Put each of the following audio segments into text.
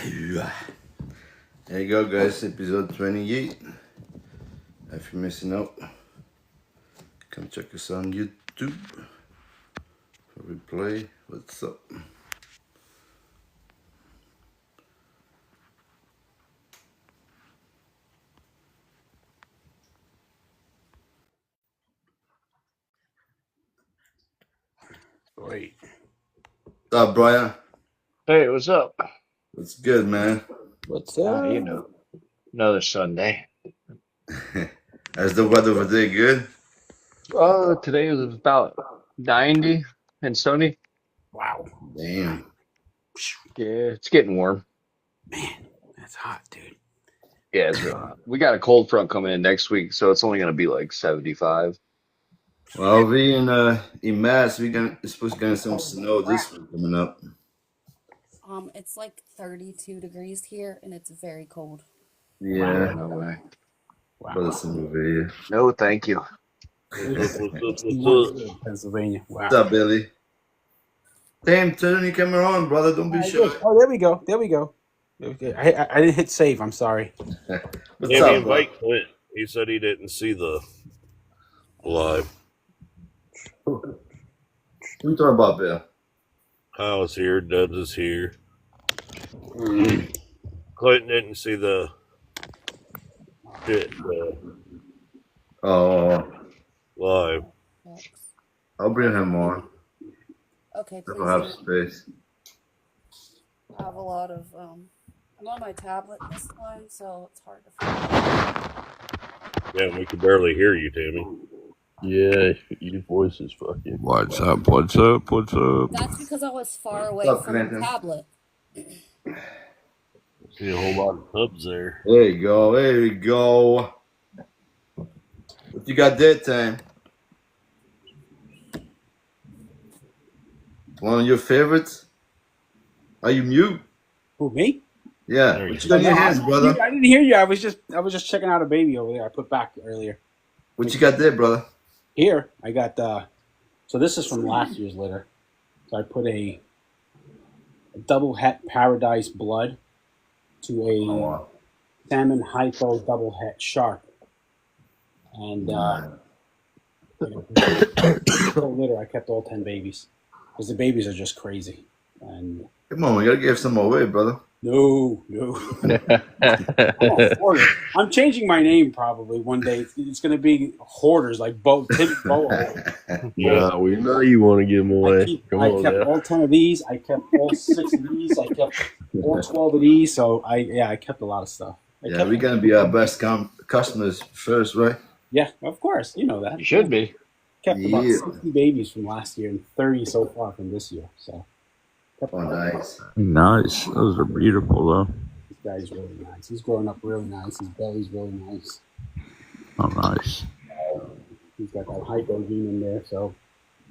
Yeah. There you go, guys. Episode 28. If you're missing out, come check us on YouTube for replay. What's up? Wait. What's up, Brian? Hey, what's up? What's good, man? What's up? You know, another Sunday. Is the weather over there good? Oh, today was about 90 and sunny. Wow. Damn. Yeah, it's getting warm. Man, that's hot, dude. Yeah, it's real hot. We got a cold front coming in next week, so it's only gonna be like 75. Well, we in Mass, it's supposed to get some snow this week coming up. It's like 32 degrees here, and it's very cold. Yeah. No way. Brother sent me a video. No, thank you. Pennsylvania. Wow. What's up, Billy? Damn, turn your camera on, brother. Don't be shy. Oh, there we go. There we go. Okay. I didn't hit save. I'm sorry. What's Yeah, up, me and bro? Mike went. He said he didn't see the live. What you talking about, Bill? I was here. Dubs is here. Clinton didn't see the shit Oh, live. Thanks. I'll bring him on. Okay, please. I'll have space. I have a lot of, I'm on my tablet this time, so it's hard to find. Yeah, we could barely hear you, Tammy. Yeah, your voice is fucking. What's up? What's up? What's up? That's because I was far away What's up, from Clinton? the tablet. See a whole lot of hubs there. There you go. There you go. What you got that time? One of your favorites? Are you mute? Who, me? Yeah. There you What you got in your hands, brother? I didn't hear you. I was just checking out a baby over there. I put back earlier. What you got there, brother? Here, I got so this is from last year's litter. So I put a double het paradise blood to a Oh, wow. salmon hypo double het shark. And whole litter, I kept all 10 babies. Because the babies are just crazy. And Come on, we gotta give some away, brother. no. I'm changing my name probably one day. It's going to be Hoarders, like Tim Boa. Yeah, we know you want to give them away. Come I on kept now. all 10 of these. I kept all 6 of these. I kept all 12 of these. So I kept a lot of stuff. Yeah, we're gonna be our best customers first, right? Yeah, of course. You know that. You should be. Kept about Yeah. 60 babies from last year and 30 so far from this year. So kept Oh, nice. Nice. Those are beautiful, though. this guy's really nice. He's growing up really nice. His belly's really nice. Oh, nice. He's got that hypo gene in there. So,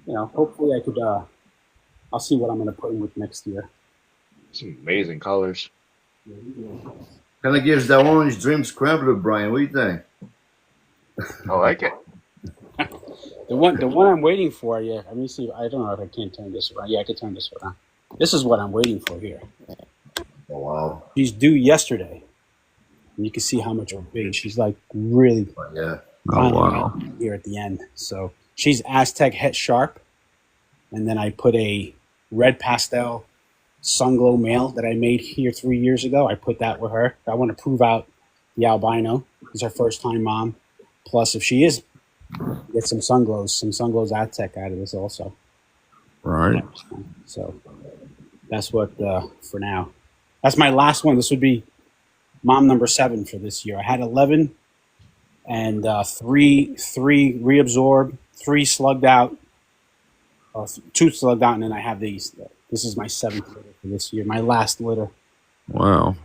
hopefully I could, I'll see what I'm going to put him with next year. Some amazing colors. Kinda gives that orange dream scrambler, Brian. What do you think? I like it. The one I'm waiting for, yeah. Let me see. I don't know if I can turn this around. Yeah, I can turn this around. This is what I'm waiting for here. Oh, wow. She's due yesterday. And you can see how much big. She's like really Oh, yeah. Oh, wow. here at the end. So she's Aztec Het Sharp. And then I put a red pastel Sunglow male that I made here 3 years ago. I put that with her. I want to prove out the albino. It's her first time mom. Plus, if she is, get some Sunglows Aztec out of this also. Right. So that's what for now. That's my last one. This would be mom number 7 for this year. I had 11 and three reabsorbed, 3 slugged out, 2 slugged out, and then I have these. This is my 7th litter for this year. My last litter. Wow.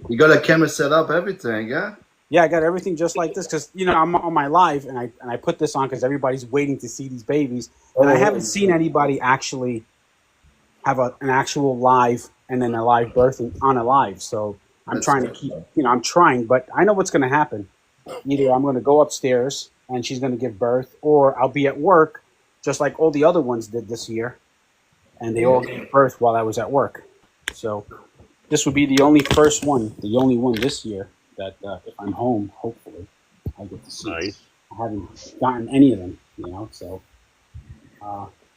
You got a camera set up, everything, yeah? Yeah, I got everything just like this because I'm on my live and I put this on because everybody's waiting to see these babies, and I haven't seen anybody actually have an actual live and then a live birthing on a live. So I'm trying to keep, I'm trying, but I know what's going to happen. Either I'm going to go upstairs and she's going to give birth, or I'll be at work, just like all the other ones did this year, and they all gave birth while I was at work. So this would be the only first one, the only one this year that if I'm home, hopefully, I get to see. Nice. I haven't gotten any of them, so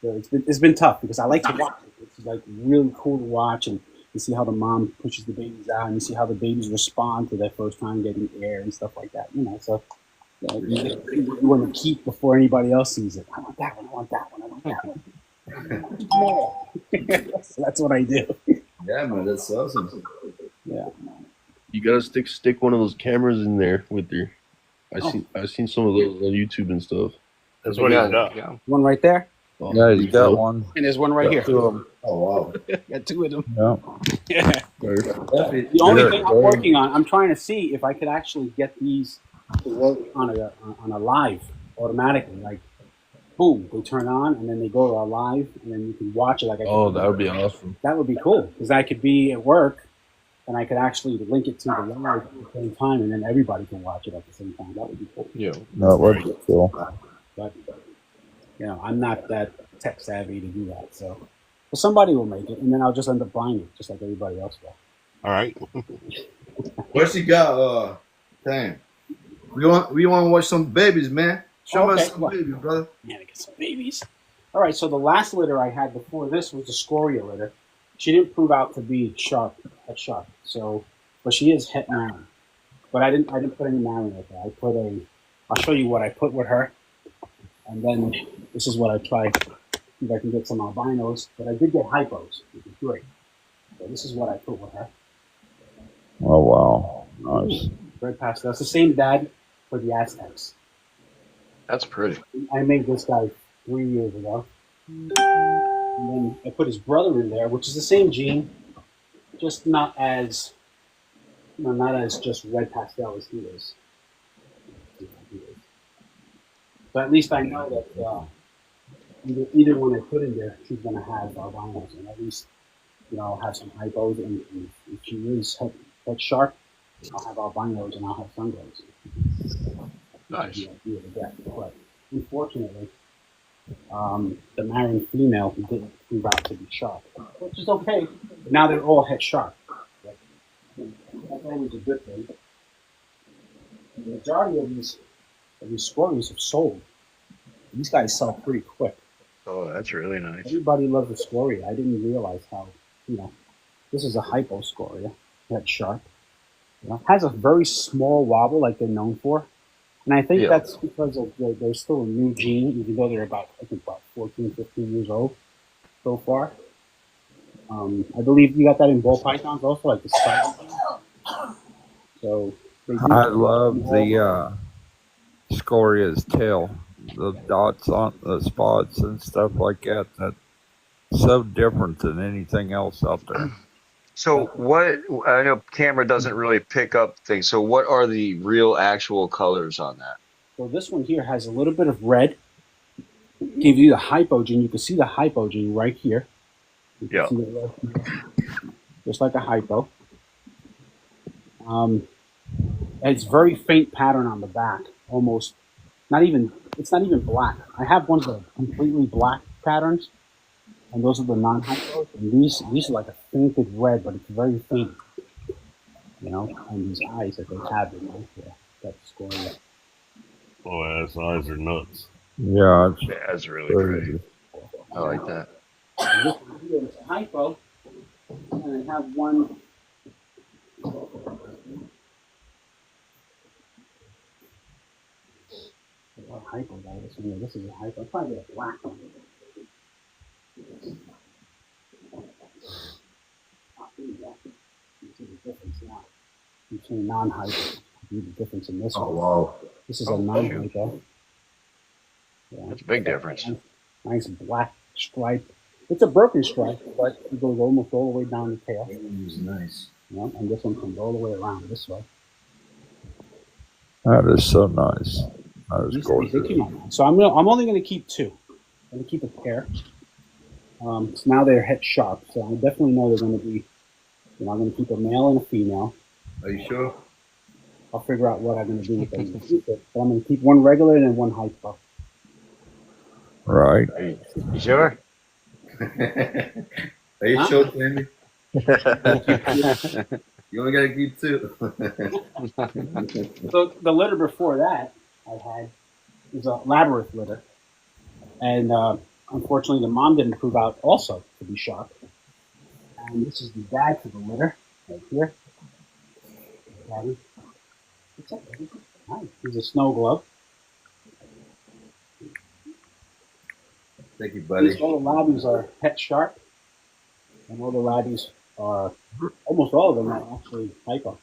it's been tough because I like to watch it. It's like really cool to watch, and you see how the mom pushes the babies out, and you see how the babies respond to their first time getting air and stuff like that. So you want to keep before anybody else sees it. I want that one. I want that one. I want that one. More. So that's what I do. Yeah, man, that's awesome. Yeah. You gotta stick one of those cameras in there with your. I've seen some of those on YouTube and stuff. That's what he's got. Yeah. One right there, Oh, Yeah, you got one. and there's one right here. Two of them. Oh, wow. Got two of them. Yeah. Yeah. The only thing I'm working on, I'm trying to see if I could actually get these to work on a live automatically. Like, boom, they turn on and then they go to a live, and then you can watch it. Oh, that would be awesome. That would be cool because I could be at work and I could actually link it to the live at the same time, and then everybody can watch it at the same time. That would be cool. Yeah. No, it would be cool. But I'm not that tech savvy to do that. So, well, somebody will make it, and then I'll just end up buying it, just like everybody else will. All right. What you got, Tam? We want to watch some babies, man. Show us some babies, brother. Man, I get some babies. All right, so the last litter I had before this was the Scoria litter. She didn't prove out to be head sharp. So, but she is het marron. But I didn't put any marron with her. I'll show you what I put with her, and then this is what I tried. See if I can get some albinos. But I did get hypos, which is great. So this is what I put with her. Oh, wow. Nice. Red pastel. It's the same dad for the Aztecs. That's pretty. I made this guy 3 years ago. And then I put his brother in there, which is the same gene, just not as just red pastel as he is. But at least I know that either one I put in there, she's going to have albinos, and at least I'll have some hypos, and if she is head sharp, I'll have albinos and I'll have sunglows. Nice. But unfortunately, the marron female didn't prove out to be sharp, which is okay. Now they're all head sharp. That's always a good thing. The majority of these scories have sold. These guys sell pretty quick. Oh, that's really nice. Everybody loves the scoria. I didn't realize how, this is a hypo scoria, head sharp. Has a very small wobble like they're known for. And I think that's because they're still a new gene, even though they're about 14, 15 years old so far. I believe you got that in ball pythons also, like the style gene. So I love the scoria's tail, the dots on the spots and stuff like that. That's so different than anything else out there. So I know camera doesn't really pick up things. So what are the real actual colors on that? So this one here has a little bit of red. Give you the hypogene. You can see the hypogene right here. Yeah. Just like a hypo. It's very faint pattern on the back. Almost it's not even black. I have ones that are completely black patterns, and those are the non-hypos. And these are like a fainted red, but it's very faint. And these eyes that they have that's scoria. Oh, his eyes are nuts. Yeah, That's really pretty. I like that. And this one here is a hypo, and I have one. Hypo guy. This is a hypo. I'll probably get a black one. You see the difference now between non-hypo. You see the difference in this one. Oh, wow. This is a non-hypo. Yeah. That's a big difference. Nice black stripe. It's a broken stripe, but it goes almost all the way down the tail. It's nice. And this one comes all the way around this way. that is so nice. That is gorgeous. So I'm only going to keep two. I'm going to keep a pair. So now they're head sharp, so I definitely know they're going to be. I'm going to keep a male and a female. Are you sure? I'll figure out what I'm going to do with them. But I'm going to keep one regular and then one hypo. Right. You sure? Are you sure, Tammy? You only gotta keep 2. So the litter before that I had was a labyrinth litter, and unfortunately the mom didn't prove out also to be sharp. And this is the dad to the litter right here. Daddy, what's up, baby? Hi. He's a snow glove. Thank you, buddy. All the labbies are pet sharp, and all the labbies are almost all of them are actually hypo,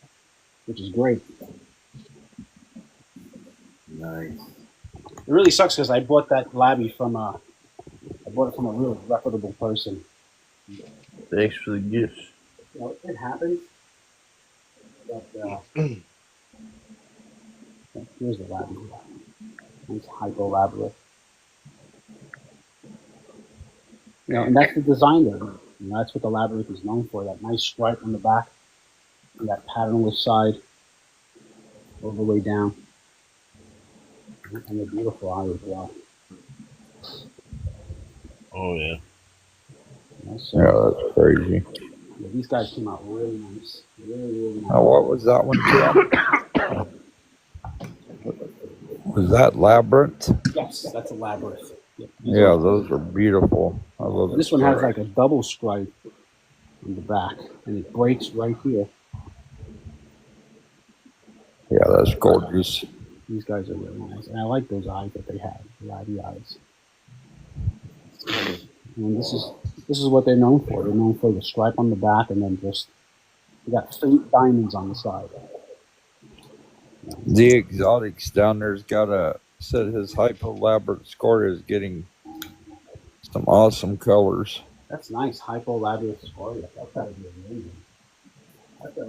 which is great. Nice. It really sucks because I bought that labby from I bought it from a really reputable person. Thanks for the gifts. You know, it happens. But here's the labby. It's hypo labyrinth. You know, and that's the design of it. You know, that's what the labyrinth is known for. That nice stripe on the back, and that patternless side, all the way down, and the beautiful eye as well. Oh yeah. You know, so, Yeah, that's crazy. yeah, these guys came out really nice. Really nice. Now, what was that one, Tim? Was that Labyrinth? Yes, that's a labyrinth. Yep, Yeah, those are beautiful. I love this one has like a double stripe on the back, and it breaks right here. Yeah, that's gorgeous. These guys are really nice, and I like those eyes that they have, the labby eyes. And this is what they're known for. They're known for the stripe on the back, and then just they got faint diamonds on the side. The Exotics down there's got a said his hypo labyrinth score is getting some awesome colors. That's nice, hypo labyrinth scoria. That's gotta be amazing.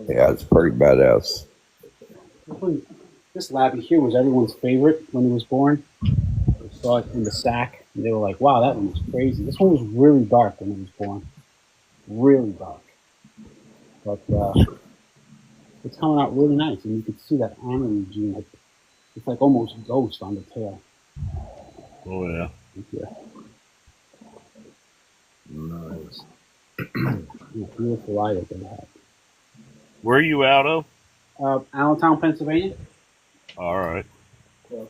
Yeah, it's pretty badass. This labby here was everyone's favorite when it was born. They saw it in the sack, and they were like, "Wow, that one was crazy." This one was really dark when it was born, really dark. But it's coming out really nice, and you can see that armory gene. It's like almost ghost on the tail. Oh yeah. Yeah. Nice. Beautiful eye that they have. Where are you out of? Allentown, Pennsylvania. All right. Yeah.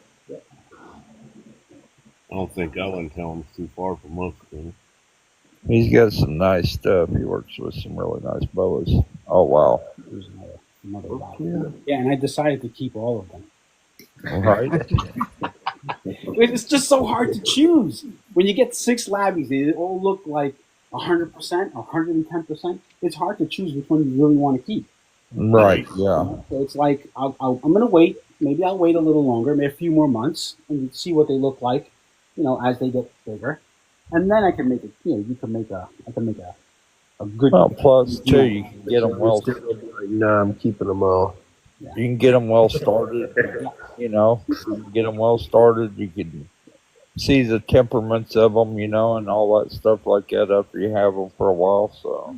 I don't think Allentown's too far from us. Then. He's got some nice stuff. He works with some really nice boas. Oh wow. There's another guy. Yeah, and I decided to keep all of them. Right. It's just so hard to choose. When you get 6 labbies, they all look like 100%, 110%. It's hard to choose which one you really want to keep. Right. Yeah. So it's like I'm going to wait. Maybe I'll wait a little longer, maybe a few more months, and see what they look like, as they get bigger, and then I can make it. I can make a good. Well, plus too, you can get them well. Nah, I'm keeping them all. You can get them well started. You can get them well started. You can see the temperaments of them, and all that stuff like that after you have them for a while. So.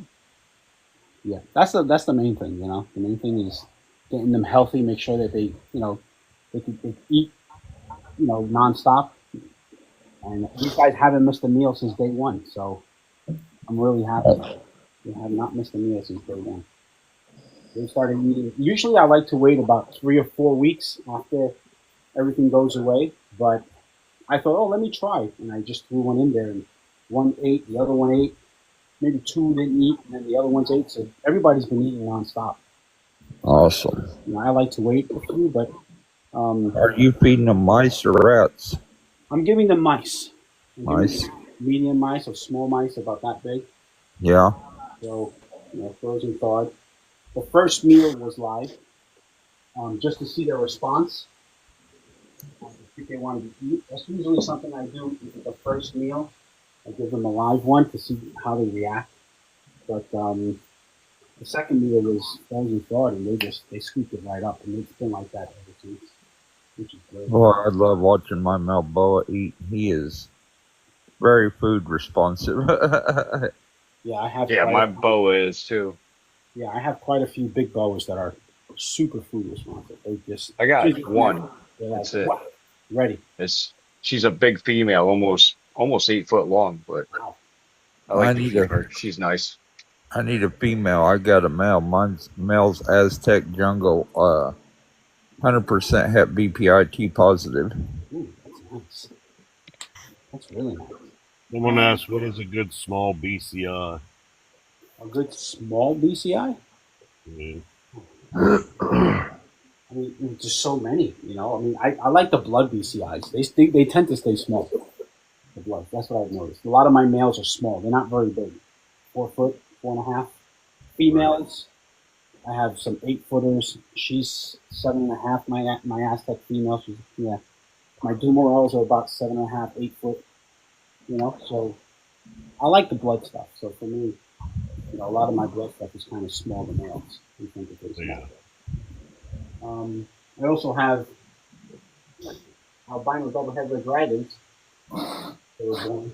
Yeah, that's the main thing. The main thing is getting them healthy. Make sure that they can eat, nonstop. And these guys haven't missed a meal since day one, so I'm really happy. They have not missed a meal since day one. They started eating. Usually, I like to wait about 3 or 4 weeks after everything goes away. But I thought, let me try, and I just threw one in there, and one ate, the other one ate. Maybe 2 didn't eat, and then the other ones ate. So everybody's been eating nonstop. Awesome. I like to wait a few, but are you feeding them mice or rats? I'm giving them mice. Mice. Medium mice or small mice about that big. Yeah. So, frozen thawed. The first meal was live, just to see their response. If they wanted to eat. That's usually something I do with the first meal. I give them a live one to see how they react. But the second meal was frozen thawed, and they scooped it right up, and it's been like that ever since, which is great. Well, I love watching my Mintboas eat. He is very food responsive. Yeah, I have. Yeah, my boa is too. Yeah, I have quite a few big boas that are super food responsive. I got one. That's it. Wow, ready. She's a big female, almost 8 foot long, but Wow. I like Mine to feed her. She's nice. I need a female. I got a male. Male's Aztec Jungle, 100% Hep BPIT positive. Ooh, that's nice. That's really nice. Someone asked, what is a good small BCI? A good small BCI? Yeah. I mean, there's just so many, you know. I mean, I like the blood BCIs. They tend to stay small. The blood. That's what I've noticed. A lot of my males are small. They're not very big. 4 foot, 4.5. Females, I have some 8-footers. She's 7.5. My Aztec female. She's My Dumorels are about 7.5, 8 foot. You know, so I like the blood stuff. So for me, you know, a lot of my blood stuff is kind of small to males. I think it's very small. I also have albino double-head red dragons. They were born.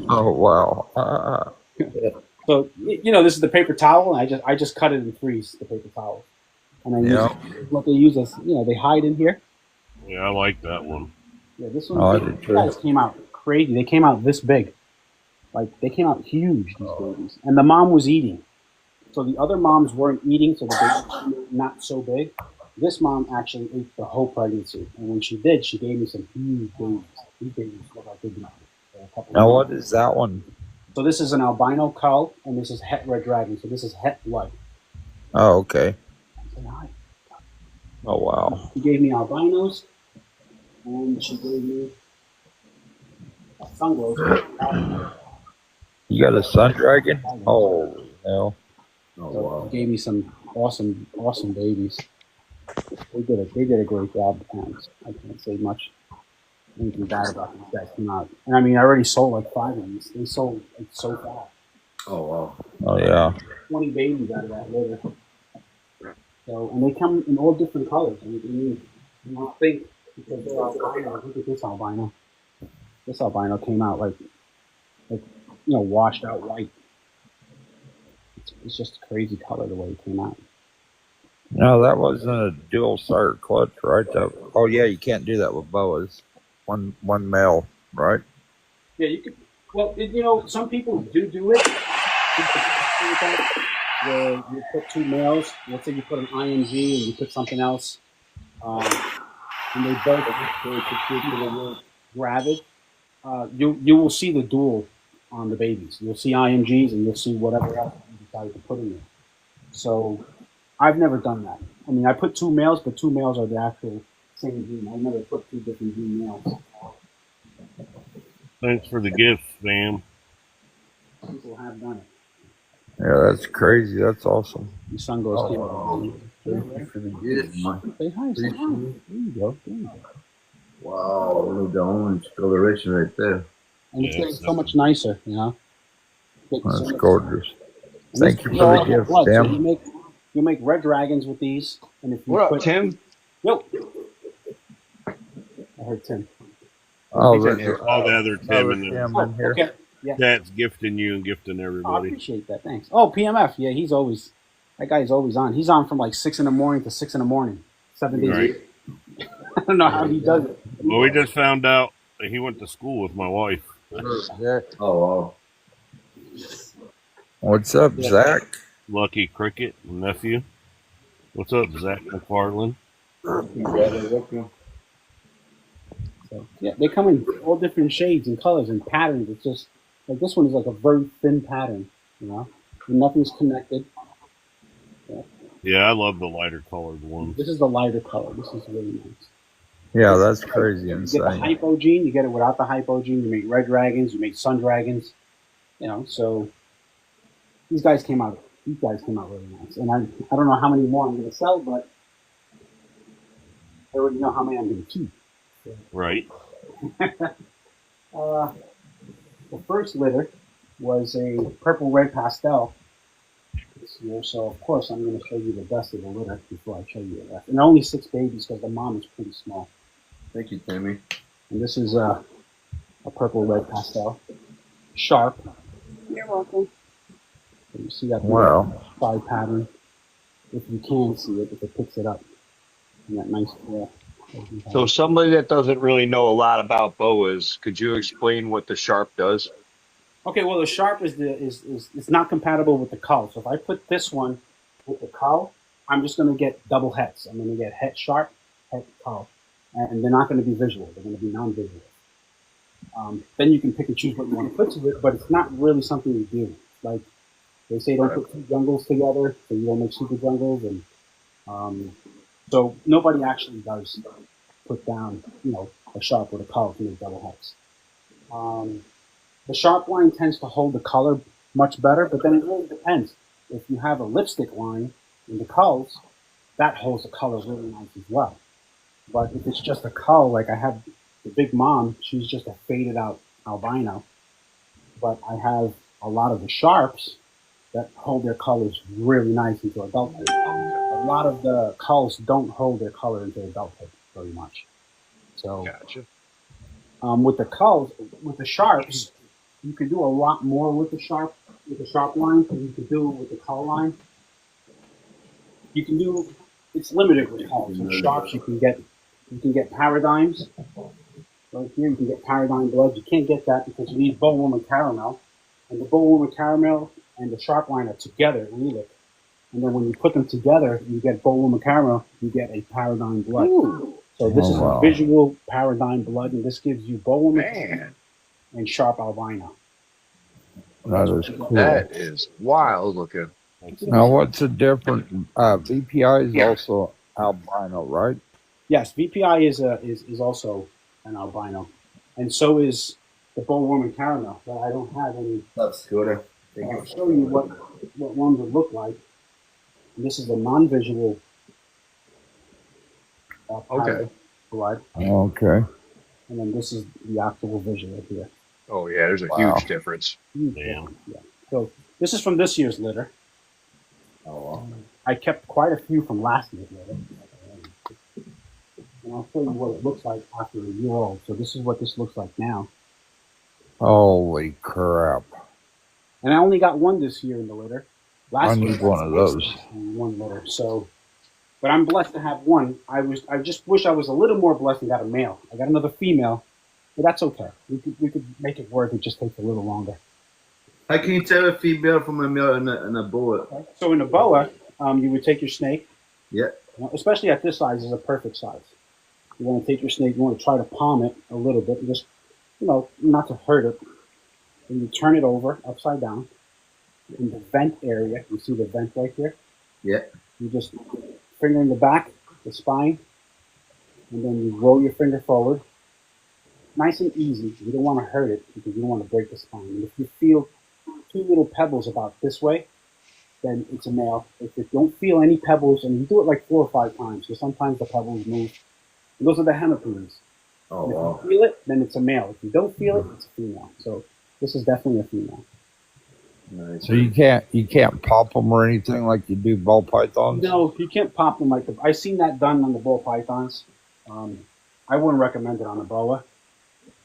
Oh wow! So you know, this is the paper towel, and I just cut it in threes. The paper towel, and I use what they use as they hide in here. Yeah, I like that one. Yeah, this one. These guys came out crazy. They came out this big, like they came out huge. These babies, and the mom was eating. So the other moms weren't eating, so the babies were not so big. This mom actually ate the whole pregnancy, and when she did, she gave me some huge babies. These babies look like big enough. Now, what is that one? So this is an albino cull, and this is het red dragon. So this is het blood. Oh, okay. Oh, wow. She gave me albinos, and she gave me a sunglow. You got a sun dragon? Oh, hell. Oh, wow. She gave me some awesome babies. They did a great job. I can't say much. Anything bad about these guys came out. And I mean, I already sold like 5 of these. They sold like so fast. Oh, wow. Oh, yeah. 20 babies out of that litter. So, and they come in all different colors. I mean, you don't think because they're albino. Look at this albino. This albino came out like washed out white. It's just a crazy color the way it came out. No, that wasn't a dual starter clutch, right? Oh, yeah, you can't do that with boas. One male, right? Yeah, you could. Well, some people do it. Where you put 2 males. Let's say you put an IMG and you put something else, and they both grab it. You will see the dual on the babies. You'll see IMGs and you'll see whatever else you decided to put in there. So I've never done that. I mean, I put 2 males, but 2 males are the actual same gene. I never put 2 different gene males. Thanks for the gift, fam. People have done it. Yeah, that's crazy. That's awesome. The sun goes Thank you for the gift, man. Say hi. There you go. Wow, look at the orange coloration right there. And it's getting so much nicer, you know. That's gorgeous. Thank you for the gift, Tim. So you make red dragons with these, and if you what up, Tim? Yo, I heard Tim. Oh, there's all the other Tim in there. Here. Okay. Yeah. That's gifting you and gifting everybody. I appreciate that. Thanks. Oh, PMF. Yeah, that guy's always on. He's on from like 6 in the morning to 6 in the morning, 7 days a week. I don't know how he does it. Well, we just found out that he went to school with my wife. Oh, wow. What's up, Zach? Lucky Cricket, nephew. What's up, Zach McFarland? So, yeah, they come in all different shades and colors and patterns. It's just like this one is like a very thin pattern, you know, and nothing's connected. Yeah, I love the lighter colored ones. This is the lighter color. This is really nice. Yeah, that's crazy insane. You get the hypo gene, you get it without the hypo gene. You make red dragons, you make sun dragons, you know. So these guys came out really nice. And I don't know how many more I'm going to sell, but I already know how many I'm going to keep. So. Right. The first litter was a purple red pastel. So of course I'm going to show you the best of the litter before I show you the rest. And only 6 babies because the mom is pretty small. Thank you, Timmy. And this is a purple red pastel, sharp. You're welcome. So you see that side pattern. If you can see it, if it picks it up, and that nice. So somebody that doesn't really know a lot about boas, could you explain what the sharp does? Okay, well the sharp is it's not compatible with the cull. So if I put this one with the cull, I'm just going to get double heads. I'm going to get head sharp, head cull, and they're not going to be visual. They're going to be non-visual. Then you can pick and choose what you want to put to it, but it's not really something you do. Like they say, don't put two jungles together, so you don't make super jungles, and so nobody actually does put down, a sharp with a cull to make double heads. The sharp line tends to hold the color much better, but then it really depends. If you have a lipstick line in the culls, that holds the color really nice as well. But if it's just a cull, like I have the big mom, she's just a faded out albino. But I have a lot of the sharps that hold their colors really nice into adulthood. A lot of the culls don't hold their color into adulthood very much. So Gotcha. with the culls, with the sharps, you can do a lot more with the sharp line than you can do with the cull line. You can do it's limited with culls. With sharps, you can get paradigms. Right here, you can get paradigm blood. You can't get that because you need bowwoman caramel, and the bowwoman caramel and the sharp line are together in Relic. And then when you put them together, you get bowwoman caramel. You get a paradigm blood. Ooh. So this is a visual paradigm blood, and this gives you bowwoman and sharp albino. That is cool. That is wild looking. Now, what's the difference? VPI is also albino, right? Yes, VPI is also an albino, and so is the bowwoman caramel. But I don't have any. That's good. I'll show you what one would look like. And this is the non-visual blood. Okay. And then this is the actual visual here. Oh yeah, there's a huge difference. Yeah. So this is from this year's litter. I kept quite a few from last year's litter. And I'll show you what it looks like after a year old. So this is what this looks like now. Holy crap. And I only got one this year in the litter. Last year, I need one of those. One litter. So, but I'm blessed to have one. I just wish I was a little more blessed and got a male. I got another female, but that's okay. We could make it work. It just takes a little longer. How can you tell a female from a male in a boa? Okay. So in a boa, you would take your snake. Yeah. Especially at this size, is a perfect size. You want to take your snake. You want to try to palm it a little bit, just not to hurt it. And you turn it over upside down. In the vent area, you see the vent right here? Yeah. You just finger in the back, the spine, and then you roll your finger forward. Nice and easy. You don't want to hurt it because you don't want to break the spine. And if you feel two little pebbles about this way, then it's a male. If you don't feel any pebbles, and you do it like 4 or 5 times, because sometimes the pebbles move. And those are the hemipenes. Oh, wow. If you feel it, then it's a male. If you don't feel it, it's a female. So this is definitely a female. Nice. So you can't pop them or anything like you do ball pythons? No, you can't pop them like I've seen that done on the ball pythons. I wouldn't recommend it on a boa.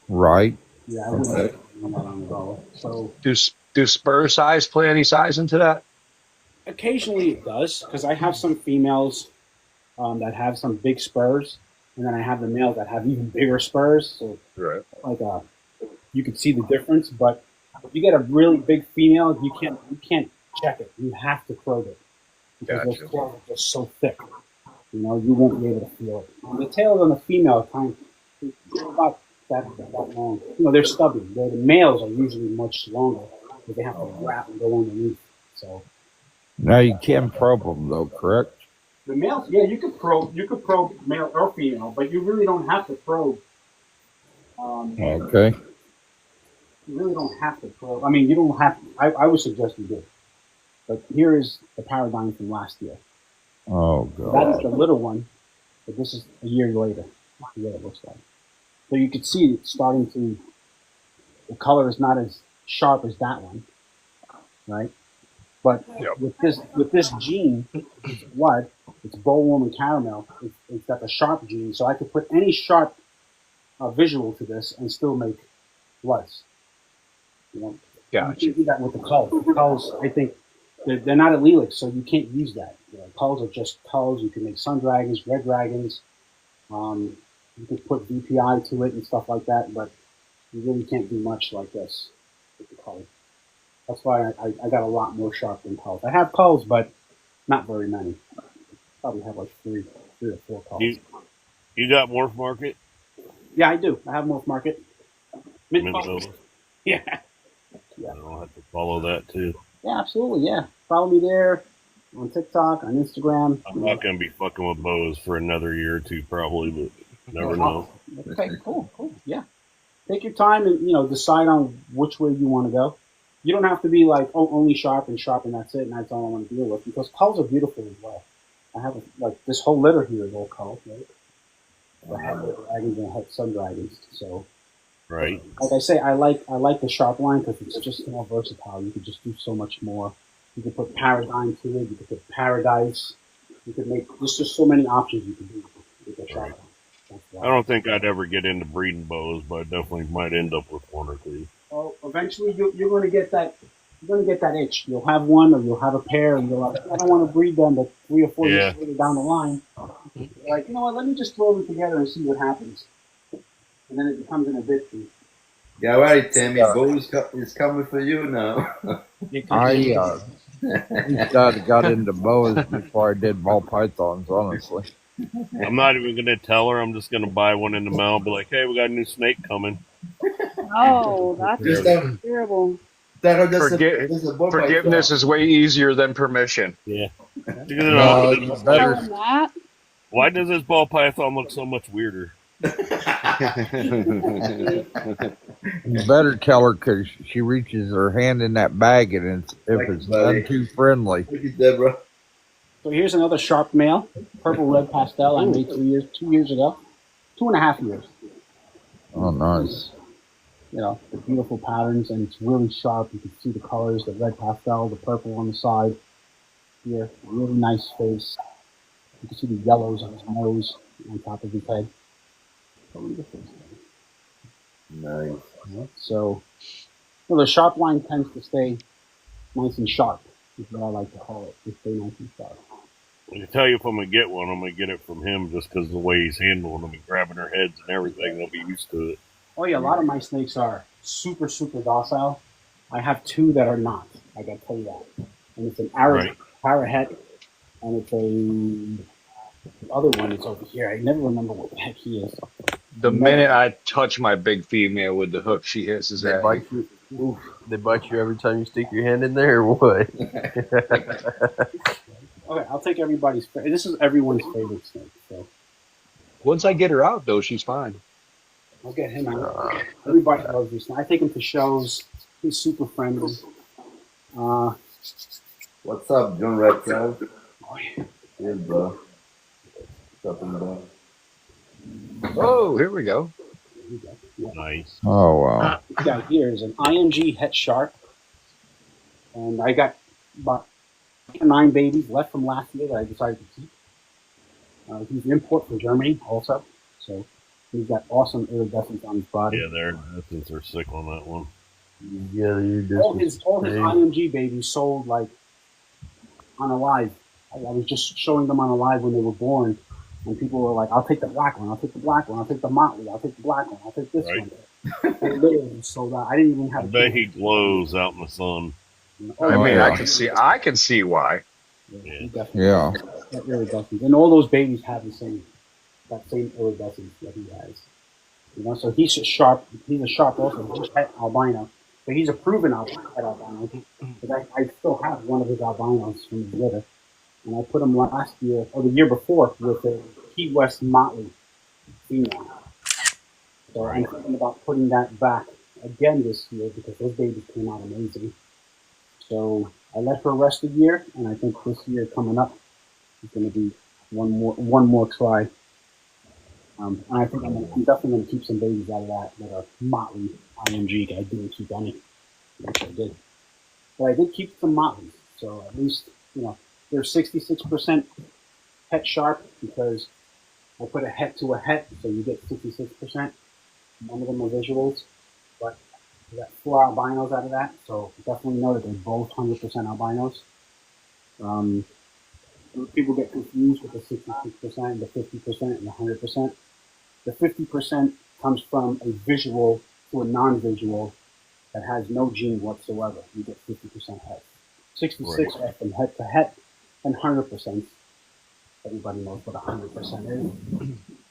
Right. Yeah, I wouldn't recommend that on a boa. So do spur size play any size into that? Occasionally it does, because I have some females that have some big spurs, and then I have the males that have even bigger spurs. So like you could see the difference, but if you get a really big female, you can't check it. You have to probe it because those claws are just so thick. You won't be able to feel it. And the tails on the female they're about that long. They're stubby. The males are usually much longer, but they have to wrap and go underneath. So now you can probe them though, correct? the males, yeah, you could probe male or female, but you really don't have to probe. Okay. You really don't have to probe. I mean, you don't have to. I would suggest you do. But here is the paradigm from last year. Oh, God. That is the little one, but this is a year later. What it looks like. So you can see it's starting to, the color is not as sharp as that one, right? But with this gene, it's blood, it's bowwoman caramel, it's got the sharp gene, so I could put any sharp visual to this and still make bloods. Gotcha. You can do that with the culls. The culls, I think, they're not allelic, so you can't use that. Culls are just culls. You can make sun dragons, red dragons. You could put VPI to it and stuff like that, but you really can't do much like this. with the color. That's why I got a lot more sharp than culls. I have culls, but not very many. Probably have like three or four culls. You got Morph Market? Yeah, I do. I have Morph Market. Mintboas. Yeah. I'll have to follow that too. Yeah, absolutely. Yeah. Follow me there on TikTok, on Instagram. I'm not going to be fucking with boas for another year or two, probably, but never know. Okay, cool. Yeah. Take your time and, decide on which way you want to go. You don't have to be like, oh, only sharp and that's it, and that's all I want to deal with, because culls are beautiful as well. I have, this whole litter here is all culls, right? I have dragons and I have sun dragons, so. Right. Like I say, I like the sharp line because it's just more versatile. You could just do so much more. You could put paradigm to it. You could put paradise. You could make, there's just so many options you could do with the sharp line. I don't think I'd ever get into breeding boas, but I definitely might end up with one or two. Well, eventually you're going to get that. You're going to get that itch. You'll have one, or you'll have a pair, and you're like, I don't want to breed them, but 3 or 4 years later down the line, you're like, you know what? Let me just throw them together and see what happens. And then it becomes an addiction. Yeah, right, Timmy. Boas is coming for you now. I got into boas before I did ball pythons, honestly. I'm not even going to tell her. I'm just going to buy one in the mail and be like, hey, we got a new snake coming. Oh, that's terrible. Forgiveness is way easier than permission. Yeah. You better. Why does this ball python look so much weirder? You better tell her, because she reaches her hand in that bag, and if it's not too friendly. Thank you, Deborah. So here's another sharp male, purple red pastel. I made 2 years ago, 2.5 years. Oh, nice. The beautiful patterns, and it's really sharp. You can see the colors, the red pastel, the purple on the side. Here, really nice face. You can see the yellows on his nose, on top of his head. Nice. So, the sharp line tends to stay nice and sharp, is what I like to call it. They stay nice and sharp. I can tell you if I'm going to get one, I'm going to get it from him just because of the way he's handling them and grabbing their heads and everything. They'll be used to it. Oh, yeah, a lot of my snakes are super, super docile. I have 2 that are not. I got to tell you that. And it's an Parahet, and it's the other one is over here. I never remember what the heck he is. The minute I touch my big female with the hook, she hisses at me. They bite you every time you stick your hand in there, or what? Okay, I'll take everybody's favorite. This is everyone's favorite snake. So Once I get her out, though, she's fine. I'll get him out. Everybody loves this snake. I take him to shows. He's super friendly. What's up, John Redcliffe? Oh, yeah. Hey, bro. What's up, bro? Oh, here we go. Nice. Oh, wow. This guy here is an IMG Het Sharp. And I got about 9 babies left from last year that I decided to keep. He's an import from Germany also. So he's got awesome iridescence on his body. Yeah, their iridescence are sick on that one. Yeah, all his IMG babies sold like on a live. I was just showing them on a live when they were born, and people were like, "I'll take the black one. I'll take the black one. I'll take the motley. I'll take the black one. I'll take this one." They literally sold out. I didn't even have. I bet he glows out in the sun. I mean, I can see why. Yeah. That iridescence, and all those babies have that same iridescence that he has. So he's a sharp. He's a sharp also. He's albino. But he's a proven albino. But I still have one of his albinos from his litter. And I put him last year, or the year before, with a Key West Motley female. So I'm thinking about putting that back again this year because those babies came out amazing. So I let her rest a year, and I think this year coming up is going to be one more try. And I think I'm definitely going to keep some babies out of that are Motley IMG. I didn't keep any. Which I did. But I did keep some Motleys. So at least, they're 66% Het Sharp because I put a Het to a Het, so you get 66%. None of them are visuals. But I got 4 albinos out of that, so definitely know that they're both 100% albinos. People get confused with the 66%, the 50%, and the 100%. The 50% comes from a visual to a non-visual that has no gene whatsoever, you get 50% het. 66 Right. are from het to het, and 100%. Everybody knows what 100% is.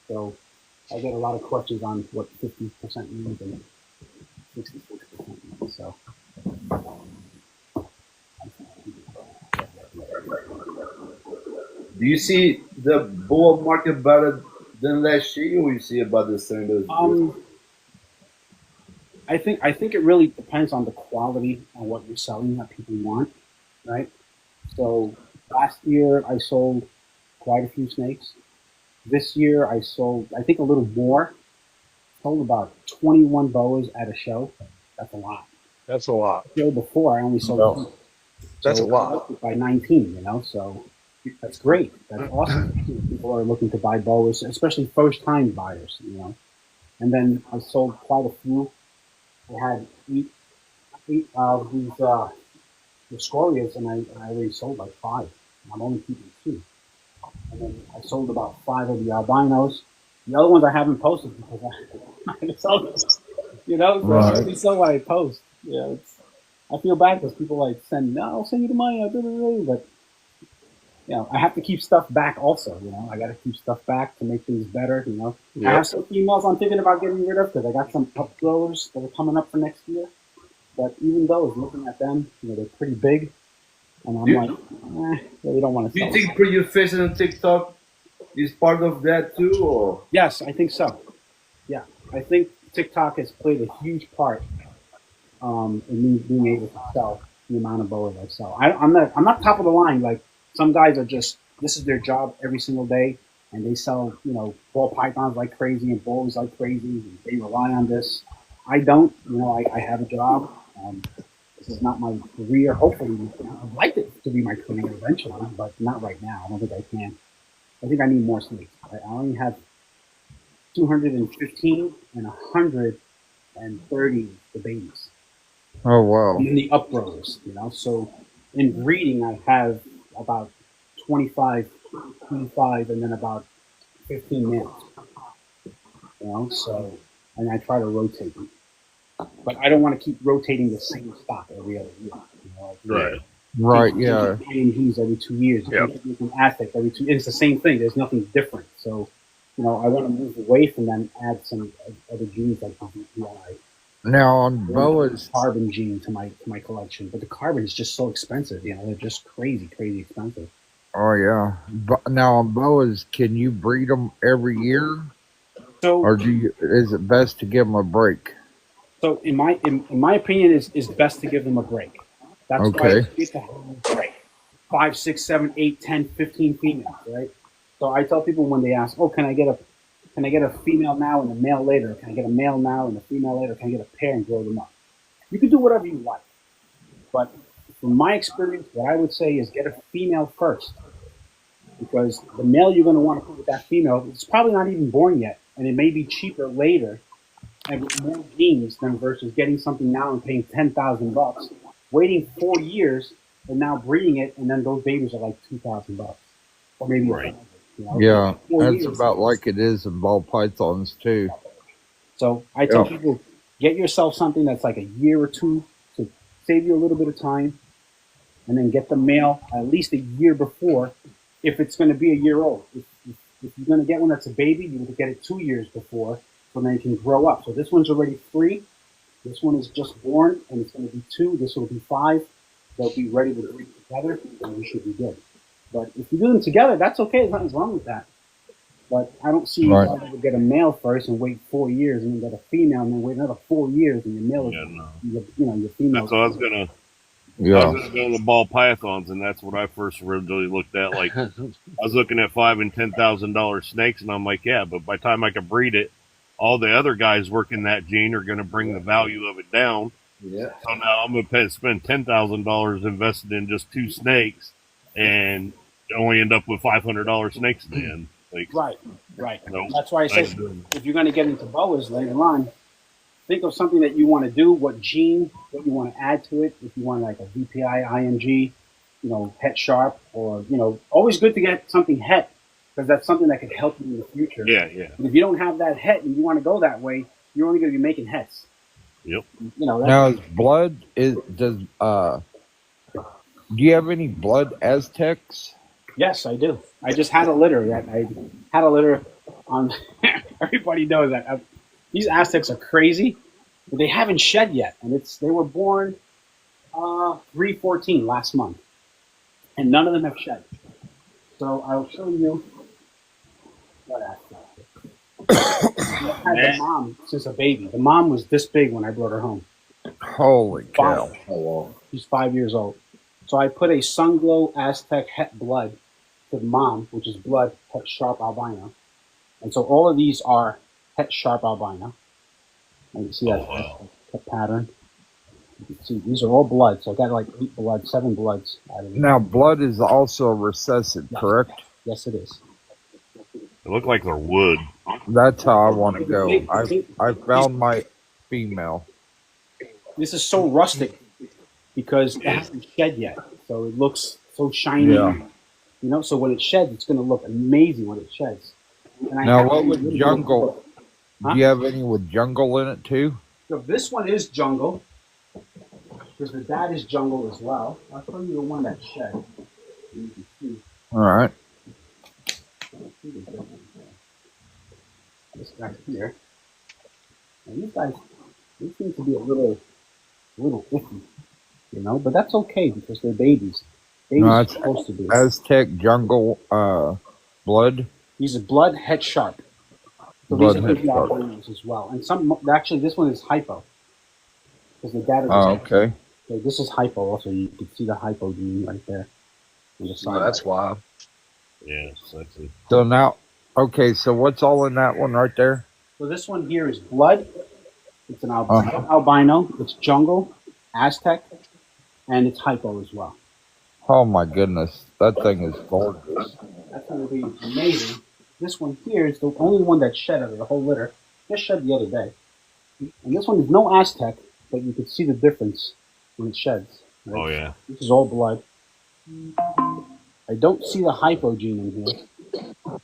So I get a lot of questions on what 50% means and 66% means. So Do you see the bull market better than last year, or you see about the same as I think it really depends on the quality and what you're selling that people want, right? So last year I sold quite a few snakes. This year I sold, I think, a little more. Sold about 21 boas at a show. That's a lot. That's a lot. The year before I only sold No. 2. That's So a lot. I upped it by 19, you know, so that's great. That's awesome. People are looking to buy boas, especially first-time buyers, you know. And then I sold quite a few. I had eight of these the scorias, and I already sold like 5. I'm only keeping 2. And then I sold about 5 of the albinos. The other ones I haven't posted because I haven't sold them. You know, so I only sell what I post. Yeah, I feel bad because people like send, no, I'll send you the money, but you know, I have to keep stuff back also. You know, I got to keep stuff back to make things better. You know, I have some females I'm thinking about getting rid of because I got some pup growers that are coming up for next year. But even those, looking at them, you know, they're pretty big, and I'm like, really don't want to. Do you think put your face on TikTok is part of that too, or? Yes, I think so. Yeah, I think TikTok has played a huge part in me being able to sell the amount of boas I sell. I'm not top of the line. Like some guys are just, this is their job every single day, and they sell, you know, ball pythons like crazy and boas like crazy. And they rely on this. I don't. You know, I have a job. This is not my career. Hopefully, I'd like it to be my career eventually, but not right now. I don't think I can. I think I need more snakes. I only have 215 and 130 the babies. Oh wow! And the upgrowers, you know. So in breeding, I have about 25, and then about 15 males. You know, so and I try to rotate them, but I don't want to keep rotating the same stock every other year. You know, like, Right, yeah. AMGs every 2 years. An Aztec every 2 years. It's the same thing. There's nothing different. So, you know, I want to move away from them, add some other genes like the VPI. Now on boas, carbon gene to my collection, but the carbon is just so expensive. You know, they're just crazy expensive. Oh yeah. But now on boas, can you breed them every year, So, or is it best to give them a break? so in my opinion, is best to give them a break. That's why I get to have a break. 5, 6, 7, 8, 10, 15 females, right? So I tell people when they ask, oh, can I get a female now and a male later? Can I get a male now and a female later? Can I get a pair and grow them up? You can do whatever you like. But from my experience, what I would say is get a female first. Because the male you're going to want to put with that female is probably not even born yet. And it may be cheaper later and with more genes than versus getting something now and paying $10,000, waiting 4 years and now breeding it, and then those babies are like $2,000 or maybe Right. You know? Yeah, 4 that's years. about like it is in ball pythons too. So I tell people, get yourself something that's like a year or 2 to save you a little bit of time, and then get the male at least a year before if it's going to be a year old. If you're going to get one that's a baby, you would get it 2 years before so then it can grow up. So this one's already 3. This one is just born, and it's going to be 2. This will be 5. They'll be ready to breed together, and we should be good. But if you do them together, that's okay. There's nothing wrong with that. But I don't see why they would get a male first and wait 4 years, and then get a female, and then wait another 4 years, and your male is, your female. That's what I was gonna. Yeah. I was gonna go to the ball pythons, and that's what I first originally looked at. Like, I was looking at $5,000 and $10,000 snakes, and I'm like, yeah, but by the time I can breed it, all the other guys working that gene are going to bring the value of it down. Yeah. So now I'm going to spend $10,000 invested in just 2 snakes, and only end up with $500 snakes in the end. Like, Right. No, That's why I say if you're going to get into boas later on, think of something that you want to do, what gene, what you want to add to it. If you want like a VPI, IMG, het sharp, or, always good to get something het, because that's something that could help you in the future. Yeah. And if you don't have that het and you want to go that way, you're only going to be making hets. Yep. You know, Now, is blood do you have any blood Aztecs? yes, I do. I just had a litter. That I had a litter on. Everybody knows that these Aztecs are crazy, but they haven't shed yet, and they were born 3/14 last month, and none of them have shed. So I'll show you what Aztec. I've had the mom since a baby. The mom was this big when I brought her home. Holy cow! Oh wow. She's 5 years old. So I put a Sunglow Aztec Het blood to the mom, which is blood Het Sharp Albino. And so all of these are Het Sharp Albino. And you see that Aztec pattern. You can see these are all blood. So I got like 7 bloods out of it. Now, blood is also recessive, correct? Yes, it is. They look like they're wood. That's how I want to go. I found my female. This is so rustic because it hasn't shed yet. So it looks so shiny. Yeah. You know, so when it sheds, it's going to look amazing when it sheds. And I Now, have what a with little jungle? Huh? Do you have any with jungle in it too? So this one is jungle because the dad is jungle as well. I'll show you the one that shed. You can see. All right. This guy here. And these guys, they seem to be a little iffy, you know, but that's okay because they're babies. Babies No, are it's supposed to be. Aztec jungle blood. These are blood Het Sharp. So Blood these are Het good Sharp. albinos as well. And some actually, this one is hypo because the dad is. Oh, okay. So this is hypo also. You can see the hypo gene right there. On the side. Oh, that's wild. Yes, that's it. So now, okay. So what's all in that one right there? So this one here is blood. It's an albino. It's jungle, Aztec, and it's hypo as well. Oh my goodness, that thing is gorgeous. That's going to be amazing. This one here is the only one that shed out of the whole litter. Just shed the other day. And this one is no Aztec, but you can see the difference when it sheds. Right? Oh yeah. This is all blood. I don't see the hypo gene in here.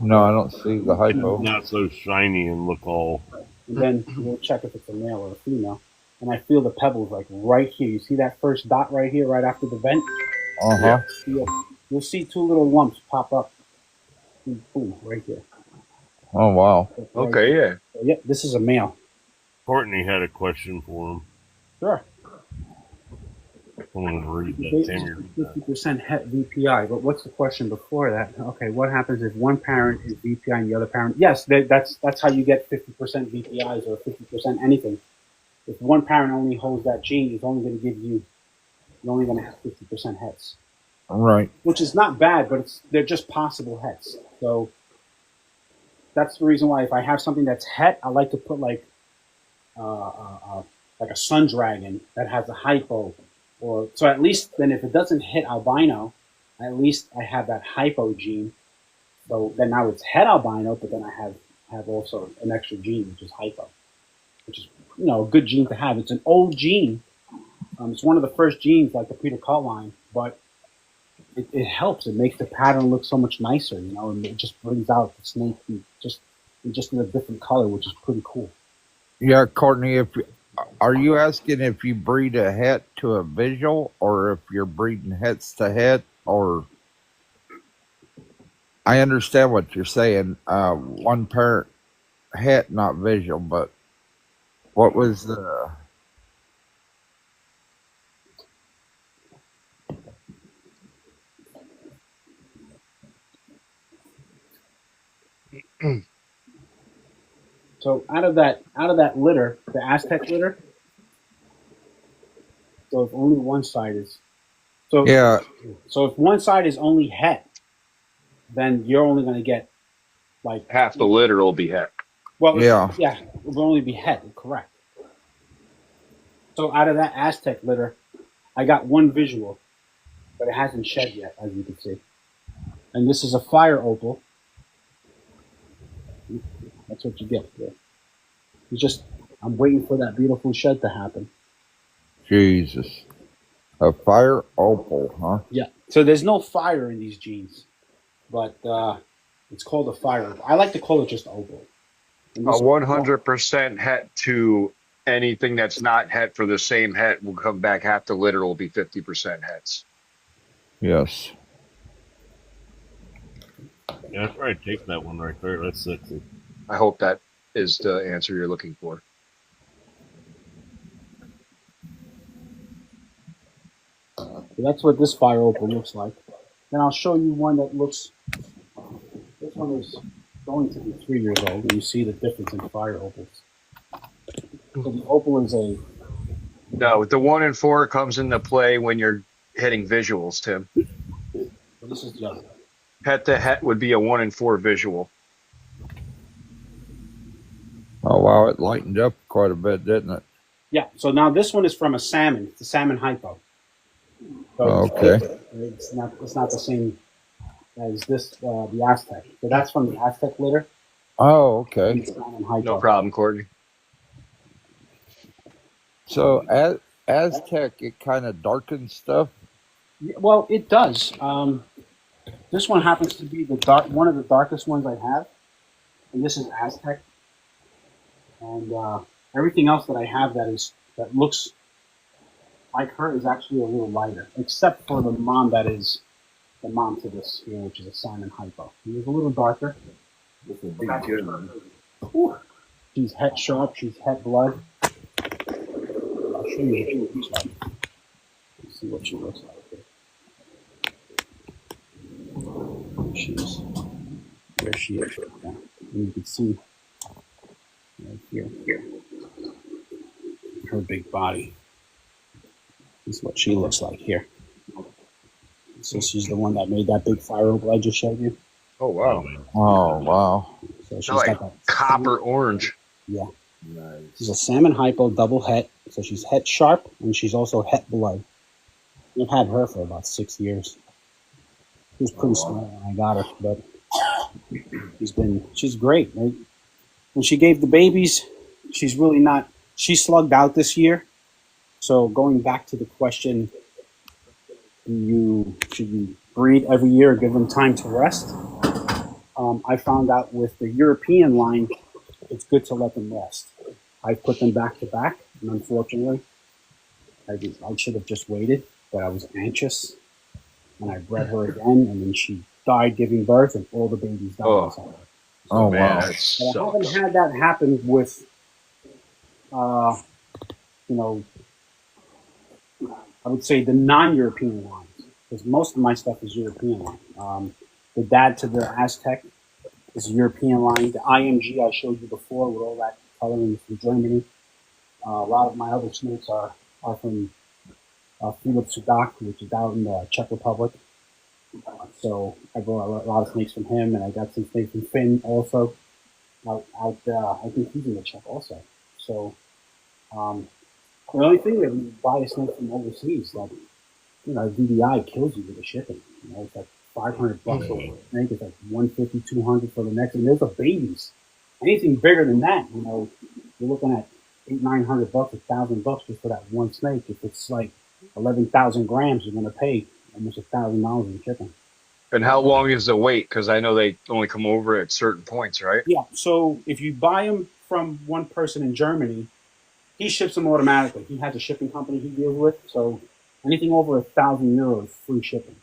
No, I don't see the hypo. Not so shiny and look all. And then we'll check if it's a male or a female. And I feel the pebbles like right here. You see that first dot right here, right after the vent? Uh-huh. You'll see 2 little lumps pop up. Boom, right here. Oh wow. Okay, yeah. So, yep, this is a male. Courtney had a question for him. Sure. Someone read that. Tammy, read that. 50% het VPI. But what's the question before that? Okay, what happens if one parent is VPI and the other parent? Yes, that's how you get 50% VPIs or 50% anything. If one parent only holds that gene, it's only going to give you, you're only going to have 50% hets. Right. Which is not bad, but they're just possible hets. So that's the reason why if I have something that's het, I like to put like a sun dragon that has a hypo, or so at least then if it doesn't hit albino, at least I have that hypo gene. So then now it's het albino, but then I have also an extra gene which is hypo, which is a good gene to have. It's an old gene. It's one of the first genes like the Peter Call line, but it helps. It makes the pattern look so much nicer, and it just brings out the snake just in a different color, which is pretty cool. Yeah, Courtney, are you asking if you breed a het to a visual or if you're breeding hets to het? Or I understand what you're saying. One parent het, not visual, but what was the... So out of that litter, the Aztec litter, so if only one side is so if one side is only het, then you're only going to get like Half the litter will be het. Well, it will only be het, correct. So out of that Aztec litter, I got one visual, but it hasn't shed yet, as you can see. And this is a fire opal. That's what you get there. I'm waiting for that beautiful shed to happen. Jesus. A fire opal, huh? Yeah. So there's no fire in these genes, but it's called a fire opal. I like to call it just opal. A 100% het to anything that's not het for the same het will come back half the litter will be 50% hets. Yes. Yeah, that's right. Take that one right there. That's sexy. I hope that is the answer you're looking for. So that's what this fire opal looks like. Then I'll show you one that looks. This one is going to be 3 years old, and you see the difference in fire opals. So the opal is a. No, the 1 and 4 comes into play when you're hitting visuals, Tim. This is the other. Het to het would be a 1 and 4 visual. Oh wow, it lightened up quite a bit, didn't it? Yeah. So now this one is from a salmon. It's a salmon hypo. So Okay. It's not the same as this the Aztec. So that's from the Aztec litter. Oh, okay. Salmon hypo. No problem, Courtney. So Aztec, it kind of darkens stuff. Yeah, well, it does. This one happens to be one of the darkest ones I have, and this is Aztec. And everything else that I have that looks like her is actually a little lighter, except for the mom that is the mom to this here, which is a salmon hypo. She is a little darker. Ooh. She's het sharp. She's het blood. I'll show you what she looks like. Let's see what she looks like. Where she is right now. And you can see right here her big body. This is what she looks like here. So she's the one that made that big fire opal I just showed you. Oh, wow. Oh wow. So she's Like got that copper orange. Yeah. Nice. She's a salmon hypo double het. So she's het sharp and she's also het blood. I've had her for about 6 years. She was pretty small when I got her, but she's great. Right? When she gave the babies, she's really not, she slugged out this year. So going back to the question, should you breed every year or give them time to rest? I found out with the European line, it's good to let them rest. I put them back to back, and unfortunately, I should have just waited, but I was anxious, and I bred her again, and then she died giving birth, and all the babies died. Oh Man, wow. that But I sucks. haven't had that happen with, I would say the non-European lines, because most of my stuff is European line. The dad to the Aztec is a European line. The IMG I showed you before with all that coloring is from Germany. A lot of my other snakes are from Philip Sudak, which is out in the Czech Republic. So I brought a lot of snakes from him, and I got some snakes from Finn also. I think he's in the Czech also. So the only thing that you buy a snake from overseas, like, DDI kills you with the shipping. It's like $500 for a snake. It's like $150, $200 for the next. And those are babies. Anything bigger than that, you're looking at $800, $900, $1,000 just for that one snake. If it's like 11,000 grams, you're going to pay almost $1,000 in shipping. And how long is the wait? Because I know they only come over at certain points, right? Yeah. So if you buy them from one person in Germany, he ships them automatically. He has a shipping company he deals with. So anything over 1,000 euros, free shipping.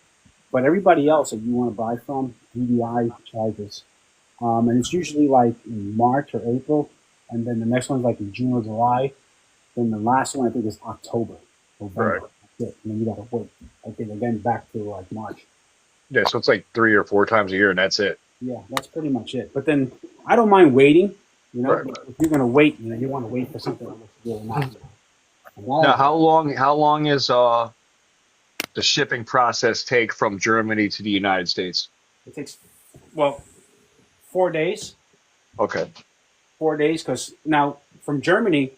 But everybody else that you want to buy from, DDI charges. And it's usually like in March or April. And then the next one's like in June or July. Then the last one, I think, is October. November. Right. That's it. And then you got to wait. I think again back to like March. Yeah, so it's like 3 or 4 times a year, and that's it. Yeah, that's pretty much it. But then I don't mind waiting. Right. If you're going to wait, you want to wait for something that looks really nice. Now, how long is the shipping process take from Germany to the United States? It takes, 4 days. Okay. 4 days, because now from Germany,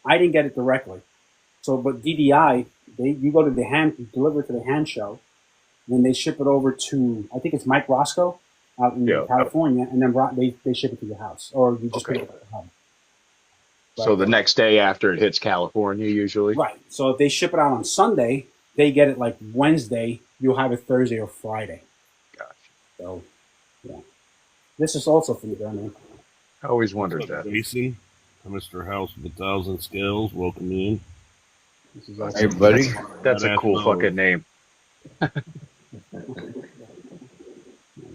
I didn't get it directly. So, but DDI, you go to the you deliver it to the hand show, and then they ship it over to, I think it's Mike Roscoe out in California, and then they ship it to your house, or you just pick it up at the home. So the next day after it hits California, usually? Right. So if they ship it out on Sunday, they get it like Wednesday, you'll have it Thursday or Friday. Gotcha. So, yeah. This is also from Germany. I always wondered that. Jason, Mr. House with 1,000 Scales. Welcome in. This is Hey, awesome. buddy. That's a Badass cool fellow. fucking name.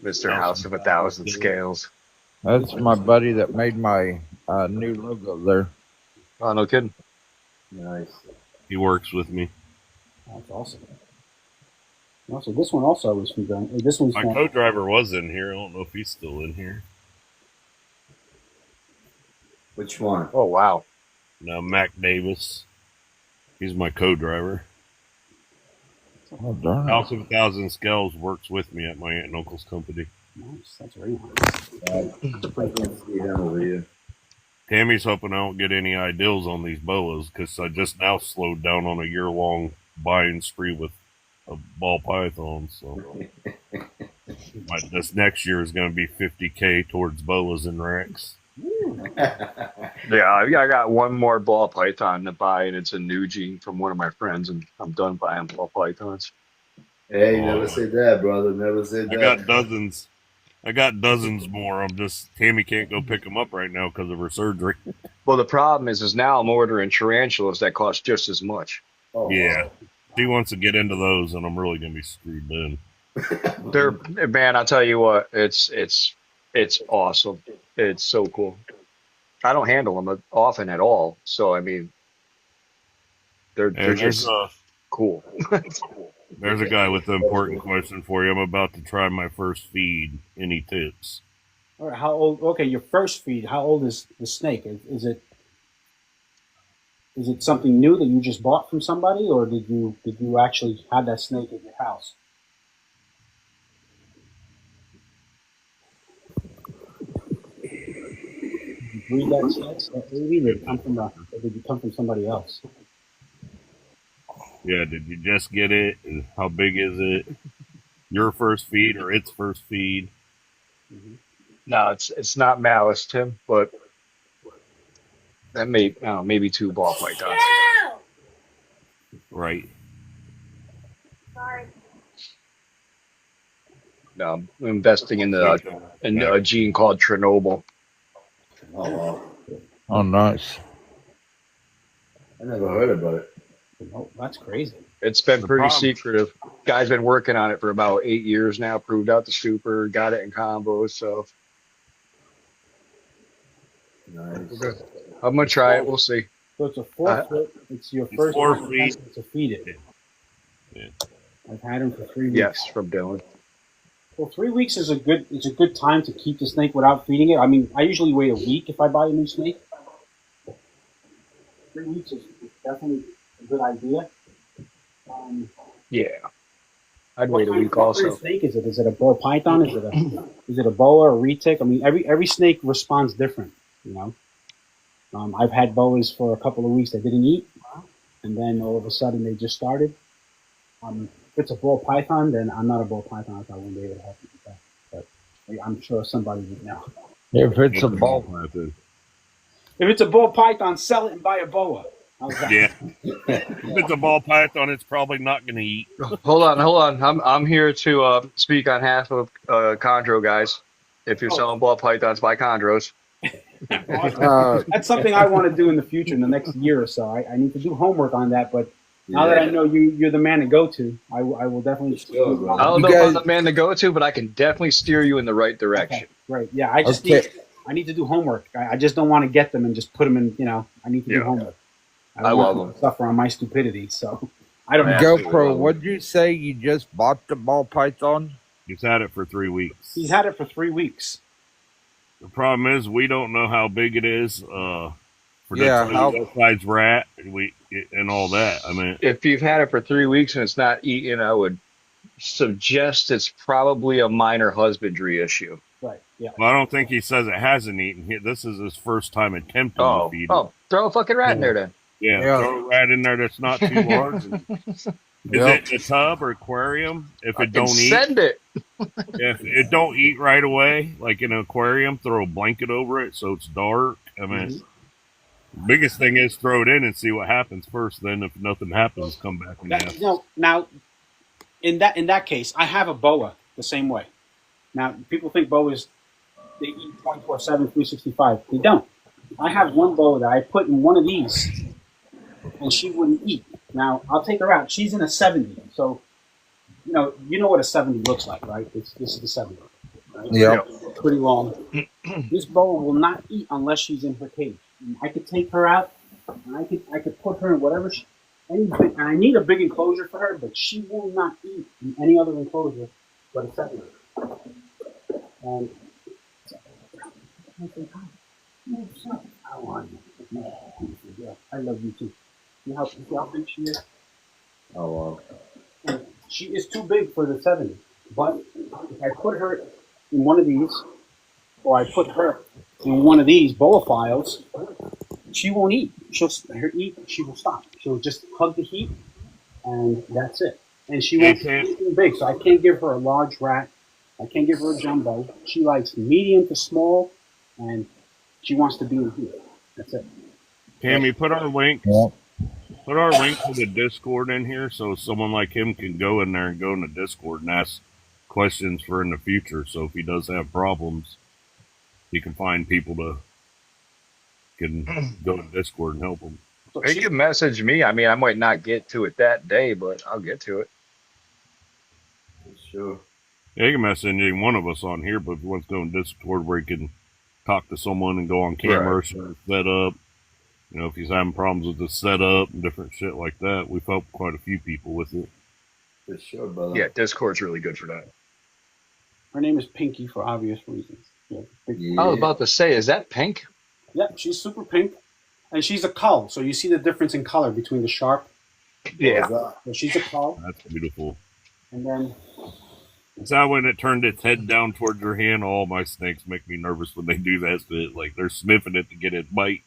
Mr. House of 1,000 Scales. That's my buddy that made my new logo there. Oh, no kidding. Nice. He works with me. That's awesome. Also, this one also was from John. This one's My from. co-driver was in here. I don't know if he's still in here. Which one? Oh, wow. No, Mac Davis. He's my co-driver. Oh, darn it. House of 1,000 Scales works with me at my aunt and uncle's company. Nice. That's very nice. I can't see him over here. Tammy's hoping I don't get any ideals on these boas because I just now slowed down on a year-long buying spree with a ball python. So this next year is going to be $50K towards boas and racks. Yeah, I got one more ball python to buy, and it's a new gene from one of my friends, and I'm done buying ball pythons. Hey, never say that, brother. Never say that. I got dozens more. Tammy can't go pick them up right now because of her surgery. Well, the problem is now I'm ordering tarantulas that cost just as much. Oh, Yeah. She wants to get into those, and I'm really going to be screwed then. They're, man, I'll tell you what, it's awesome. It's so cool. I don't handle them often at all, so I mean, they're just cool. There's a guy with an important question for you. I'm about to try my first feed. Any tips? All right, how old? Okay, your first feed. How old is the snake? Is it something new that you just bought from somebody, or did you actually have that snake at your house? Did you breed that snake, that baby? Did it come from somebody else? Yeah, did you just get it? And how big is it? Your first feed or its first feed? Mm-hmm. No, it's not malice, Tim, but that maybe 2 ball pythons. Right. Sorry. No, I'm investing in a gene called Chernobyl. Oh, wow. Oh, nice. I never heard about it. Oh, that's crazy. It's been pretty problem. secretive. Guy's been working on it for about 8 years now. Proved out the super, got it in combos. So Nice. I'm gonna try it. We'll see. So it's a 4 foot. It's your It's first 4 time feet. to feed it. Yeah. I've had him for 3 weeks. Yes, from Dylan. Well, 3 weeks is a good time to keep the snake without feeding it. I mean, I usually wait a week if I buy a new snake. 3 weeks is definitely a good idea. Yeah, I'd wait a What week kind also. of snake is it? Is it a ball python? Is it a boa or a retic? I mean, every snake responds different. You know, I've had boas for a couple of weeks that didn't eat, and then all of a sudden they just started. If it's a ball python, then I'm not a ball python. I won't be able to help you with that. But I'm sure somebody would know. If it's a ball, method. If it's a ball python, sell it and buy a boa. How's that? Yeah. If it's a ball python, it's probably not going to eat. Hold on. I'm here to speak on half of chondro guys. If you're selling ball pythons, buy chondros. That's something I want to do in the future, in the next year or so. I need to do homework on that, but now that I know you're the man to go to, I will definitely. I don't know if I'm the man to go to, but I can definitely steer you in the right direction. Okay, right? Yeah, I need to do homework. I just don't want to get them and just put them in. I need to do homework. I love want to suffer on my stupidity, so I don't have GoPro, what'd you say? You just bought the ball python? He's had it for 3 weeks. He's had it for 3 weeks. The problem is we don't know how big it is. For how size rat and all that. I mean, If you've had it for 3 weeks and it's not eating, I would suggest it's probably a minor husbandry issue. Right. Yeah. well, I don't think he says it hasn't eaten. This is his first time attempting to feed it. Oh, throw a fucking rat in there then. Yeah, throw a rat in there that's not too large. Is it a tub or aquarium? If it don't eat, send it. if it don't eat right away, like in an aquarium, throw a blanket over it so it's dark. I mean, biggest thing is throw it in and see what happens first. Then if nothing happens, come back and ask. Now, in that case, I have a boa the same way. Now, people think boas they eat 24/7, 365. They don't. I have one boa that I put in one of these, and she wouldn't eat. Now I'll take her out. She's in a 70, so you know what a 70 looks like, right? This is the 70, right? Yep. Pretty long. This boa will not eat unless she's in her cage. And I could take her out, and I could put her in whatever. And I need a big enclosure for her, but she will not eat in any other enclosure but a 70. And I want you. Yeah, I love you too. See how big she is? Oh wow. And she is too big for the 70. But if I put her in one of these, or I put her in one of these boa files, she won't eat. She'll eat. She will stop. She'll just hug the heat, and that's it. And she won't eat anything big. So I can't give her a large rat. I can't give her a jumbo. She likes medium to small, and she wants to be in here. That's it. Tammy, put our links. Yep. Put our link to the Discord in here so someone like him can go in there and go in the Discord and ask questions for in the future. So if he does have problems, he can find people to can go to Discord and help him. He can message me. I mean, I might not get to it that day, but I'll get to it. Sure. Yeah, he can message any one of us on here, but if he wants to go in Discord where he can talk to someone and go on camera or set up. You know, if he's having problems with the setup and different shit like that, we've helped quite a few people with it. For sure, brother. Yeah, Discord's really good for that. Her name is Pinky for obvious reasons. Yeah, I was about to say, is that pink? Yeah, she's super pink, and she's a cull. So you see the difference in color between the sharp. Yeah. So she's a cull. That's beautiful. And then it's how when it turned its head down towards your hand, all my snakes make me nervous when they do that shit. Like they're sniffing it to get it bite.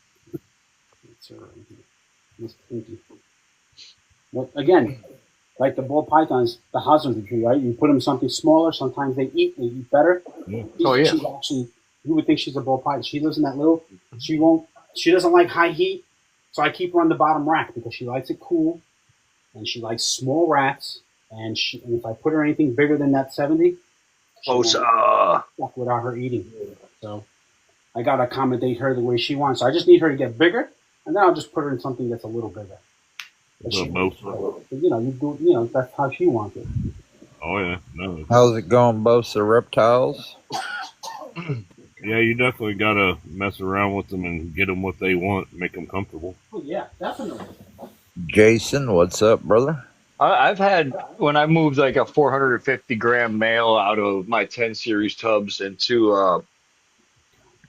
Miss Pinky. But again, like the ball pythons, the husbandry, right? You put them something smaller. Sometimes they eat better. Yeah. Oh yeah. She's actually, you would think she's a ball python. She lives in that little. She doesn't like high heat, so I keep her on the bottom rack because she likes it cool, and she likes small rats. And if I put her anything bigger than that 70, stuck without her eating. So I gotta accommodate her the way she wants. So I just need her to get bigger, and then I'll just put her in something that's a little bigger. That's how she wants it. Oh yeah, no. How's it going, both the reptiles? Yeah, you definitely gotta mess around with them and get them what they want, make them comfortable. Oh yeah, definitely. Jason, what's up, brother? I've had, when I moved like a 450 gram male out of my 10 series tubs into,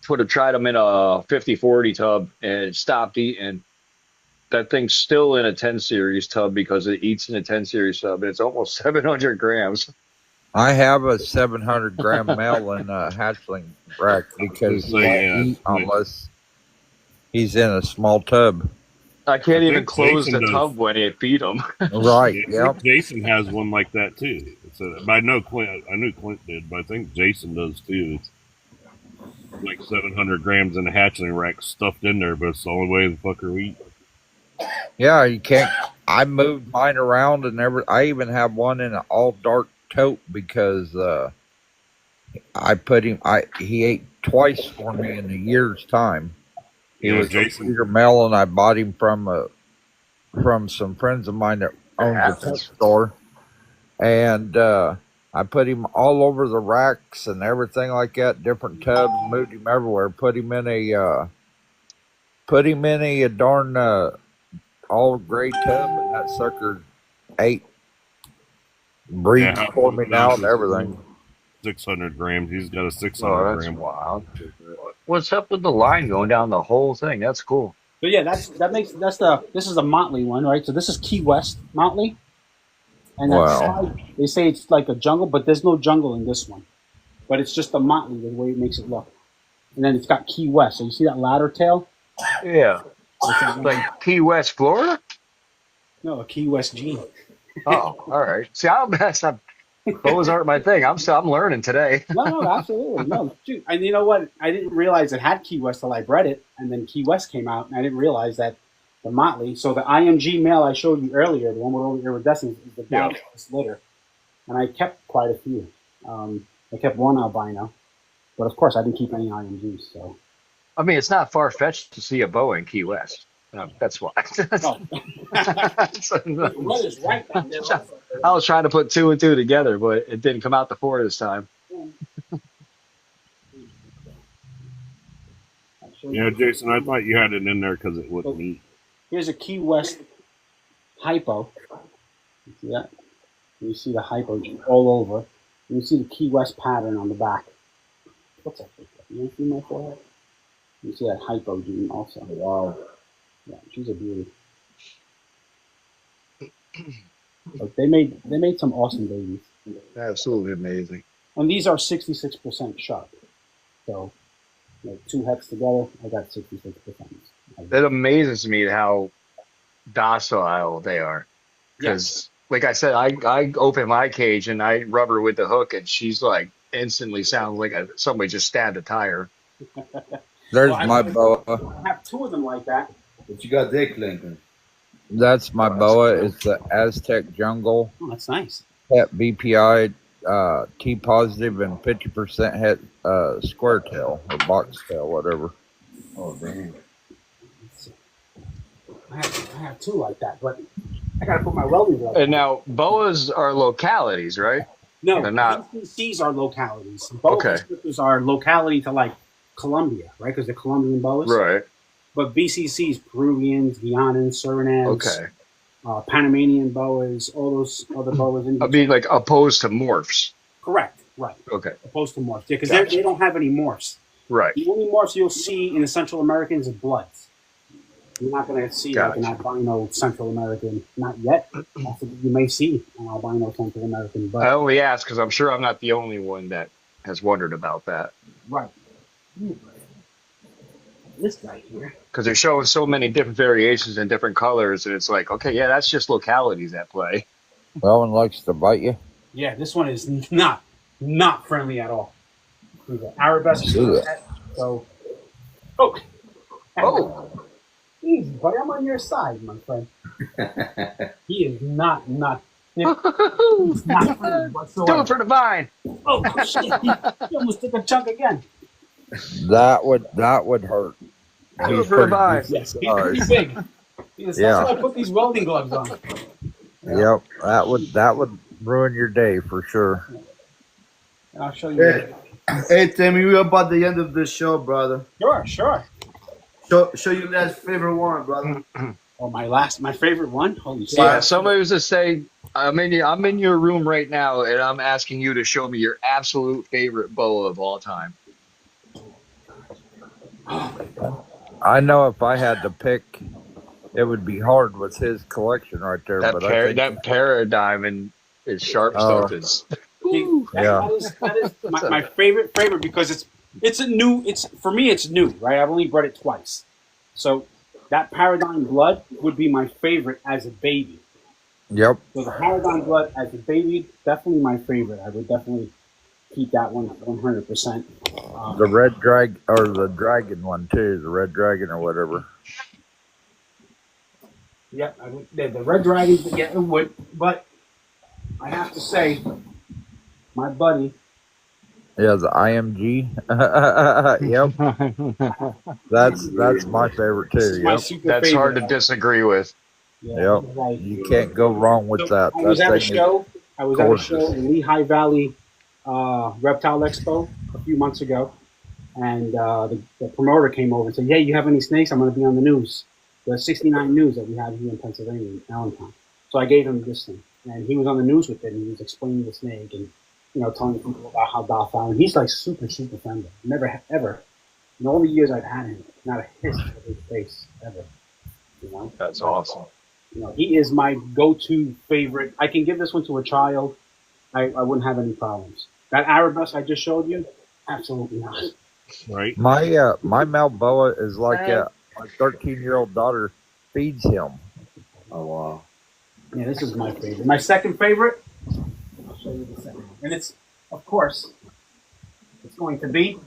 would have tried them in a 50-40 tub and stopped eating. That thing's still in a 10 series tub because it eats in a 10 series tub. It's almost 700 grams. I have a 700 gram male in a hatchling rack because he won't eat unless he's in a small tub. I can't even close the tub when I feed them. Right. Yeah. Jason has one like that too. I know Clint did, but I think Jason does too. It's like 700 grams in a hatchling rack stuffed in there, but it's the only way the fucker will eat. Yeah, you can't. I moved mine around and I even have one in an all dark tote because I put him. He ate twice for me in a year's time. He was Jason. Peter Mel, and I bought him from some friends of mine that owns a pet store, and I put him all over the racks and everything like that, different tubs, moved him everywhere, put him in a darn all gray tub, and that sucker ate, breathes for me now and everything. 600 grams. He's got a 600 gram. Wild. What's up with the line going down the whole thing? That's cool. But yeah, this is a Motley one, right? So this is Key West Motley. And they say it's like a jungle, but there's no jungle in this one. But it's just a Motley the way it makes it look. And then it's got Key West. So you see that ladder tail? Yeah. Like Key West, Florida? No, a Key West gene. Oh, all right. See, those aren't my thing. I'm learning today. No, absolutely. No, dude. And you know what? I didn't realize it had Key West till I bred it, and then Key West came out, and I didn't realize that the Motley. So the IMG male I showed you earlier, the one with all the iridescence, is the down litter, and I kept quite a few. I kept one albino, but of course I didn't keep any IMGs. So I mean, it's not far fetched to see a boa in Key West. That's why. Oh, the weather's right down there also. I was trying to put two and two together, but it didn't come out to four this time. Yeah, Jason, I thought you had it in there because it wouldn't eat. Here's a Key West hypo. You see that? You see the hypo all over. You see the Key West pattern on the back. What's that? You see my forehead? You see that hypo gene also. Wow. Yeah, she's a beauty. But they made some awesome babies. Absolutely amazing. And these are 66% sharp. So, like 2 heads together, I got 66%. It amazes me how docile they are. Because, like I said, I open my cage and I rub her with the hook, and she's like instantly sounds like somebody just stabbed a tire. There's my boa. I have 2 of them like that. But you got Dick Lincoln. That's my boa. It's the Aztec Jungle. Oh, that's nice. Het BPI, T positive, and 50% het square tail or box tail, whatever. Oh, damn. I have 2 like that, but I gotta put my welding glove. And now, boas are localities, right? No, they're not. BCCs are localities. Boa Okay. constrictors are locality to like Colombia, right? Because they're Colombian boas. Right. But BCCs, Peruvians, Guianans, Surinamese, Okay. Panamanian boas, all those other boas. I mean, like opposed to morphs. Correct, right. Okay. Opposed to morphs. Yeah, because Gotcha. they don't have any morphs. Right. The only morphs you'll see in the Central Americans is bloods. You're not going to see like an albino Central American, not yet. You may see an albino Central American, but I only ask because I'm sure I'm not the only one that has wondered about that. right. This guy here. Because they're showing so many different variations and different colors, and it's like, okay, yeah, that's just localities at play. That one likes to bite you. Yeah, this one is not friendly at all. Arabesque. So, Oh, easy, buddy. I'm on your side, my friend. He is not he's not friendly whatsoever. do it for the vine. Oh shit! He almost took a chunk again. That would hurt. Do it for the vine. Yes, he's pretty big. That's why I put these welding gloves on. Yep, that would ruin your day for sure. And I'll show you. Hey, Timmy, we're about the end of the show, brother. Sure. Show your last favorite one, brother. Oh, my favorite one. Holy shit! Yeah, somebody was to say, I'm in your room right now, and I'm asking you to show me your absolute favorite boa of all time. I know if I had to pick, it would be hard with his collection right there. That I think that paradigm and its sharp stuff is. That is my favorite because for me it's new, right? I've only bred it twice, so that Paradigm Blood would be my favorite as a baby. Yep. So the Paradigm Blood as a baby, definitely my favorite. I would definitely keep that one 100%. The red drag or the dragon one too, the red dragon or whatever. Yeah, the red dragon. Yeah, it would, but I have to say, my buddy. Yeah, the IMG. Yep. That's my favorite too. Yep. That's favorite. Hard to disagree with. Yeah, yep. Like, you can't go wrong with that. I was at a show in Lehigh Valley Reptile Expo a few months ago, and the promoter came over and said, "Hey, you have any snakes? I'm going to be on the news, the 69 News that we have here in Pennsylvania, in Allentown." So I gave him this thing, and he was on the news with it, and he was explaining the snake and telling people about how docile. And he's like super friendly. Never ever, in all the years I've had him, not a hiss of his face ever. That's awesome. He is my go-to favorite. I can give this one to a child. I wouldn't have any problems. That Arabesque I just showed you, absolutely not. Right. My male boa is like my 13-year-old daughter feeds him. Oh wow. Yeah, this is my favorite. My second favorite. I'll show you the second one, and it's going to be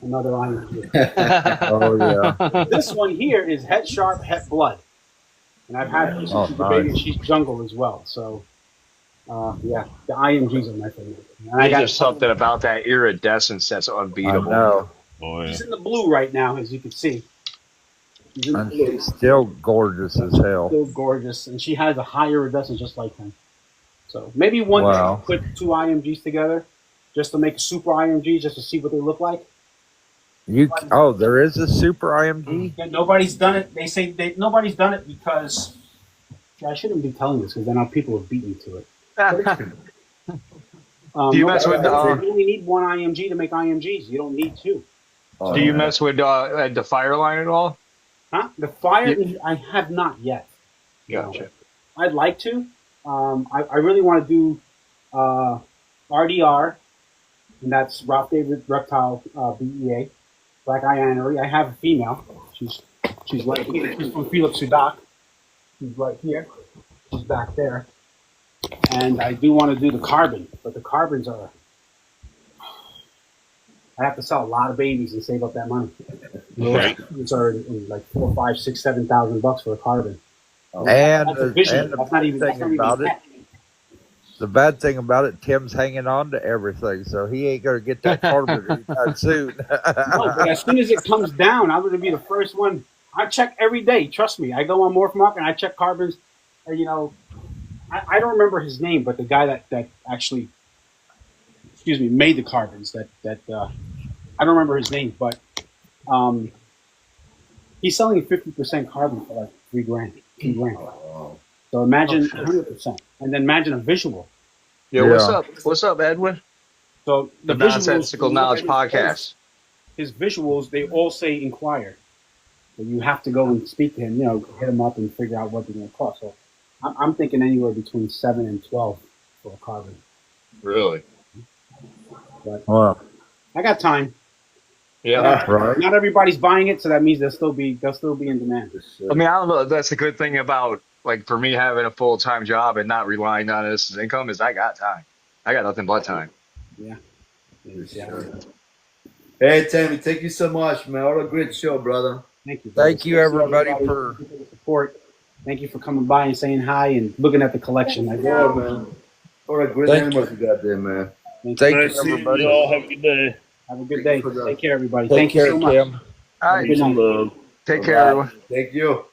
another iron. Oh yeah. This one here is Het Sharp, Het Blood, and I've had her since she's a baby, and she's jungle as well. So. Yeah, the IMGs are my favorite. There's just something about that iridescence that's unbeatable. I know. Oh yeah. She's in the blue right now, as you can see. She's in the And blue. she's still gorgeous as hell. Still gorgeous, and she has a higher iridescence just like him. So maybe one day Wow. I'll put two IMGs together just to make a super IMG, just to see what they look like. Oh, there is a super IMG? Yeah, nobody's done it. They say nobody's done it because I shouldn't be telling this because then people have beat me to it. Do you mess with? You only need one IMG to make IMGs. You don't need two. Do you mess with the fire line at all? Huh? The fire, I have not yet. Gotcha. No. I'd like to. I really want to do RDR, and that's Ralph David Reptile BEA, Black Eye Anery. I have a female. She's right here. She's from Felix Sudak. She's right here. She's back there. And I do want to do the carbon, but the carbons are. I have to sell a lot of babies and save up that money. Right. It's already like $4,000, $5,000, $6,000, $7,000 for a carbon. And That's a vision. and the That's not even, bad thing about it, the bad thing about it, Tim's hanging on to everything, so he ain't gonna get that carbon anytime soon. No, but as soon as it comes down, I'm going to be the first one. I check every day. Trust me. I go on MorphMark and I check carbons. You know, I don't remember his name, but the guy that actually, made the carbons. I don't remember his name, but he's selling 50% carbon for like $3,000, $2,000. So imagine 100%, and then imagine a visual. Yeah, what's up? What's up, Edwin? So The Nonsensical Knowledge Podcast. His visuals, they all say inquire. So you have to go and speak to him, hit him up and figure out what they're going to cost. So I'm thinking anywhere between 7 and 12 for a carbon. Really? But Wow. I got time. Yeah. Right. Not everybody's buying it, so that means they'll still be in demand. I mean, I don't know. That's the good thing about, like, for me having a full-time job and not relying on this as income is I got time. I got nothing but time. Yeah. Hey, Tammy, thank you so much, man. What a great show, brother. Thank you. Thank you, everybody, for the support. Thank you for coming by and saying hi and looking at the collection. Yeah, man. What a great animals you got there, man. Thank Nice you, seeing everybody. you all. Have a good day. Have a good day. Take care, everybody. Take Thank care, you so much. Tim. All right. Good night. Take care, everyone. Thank you.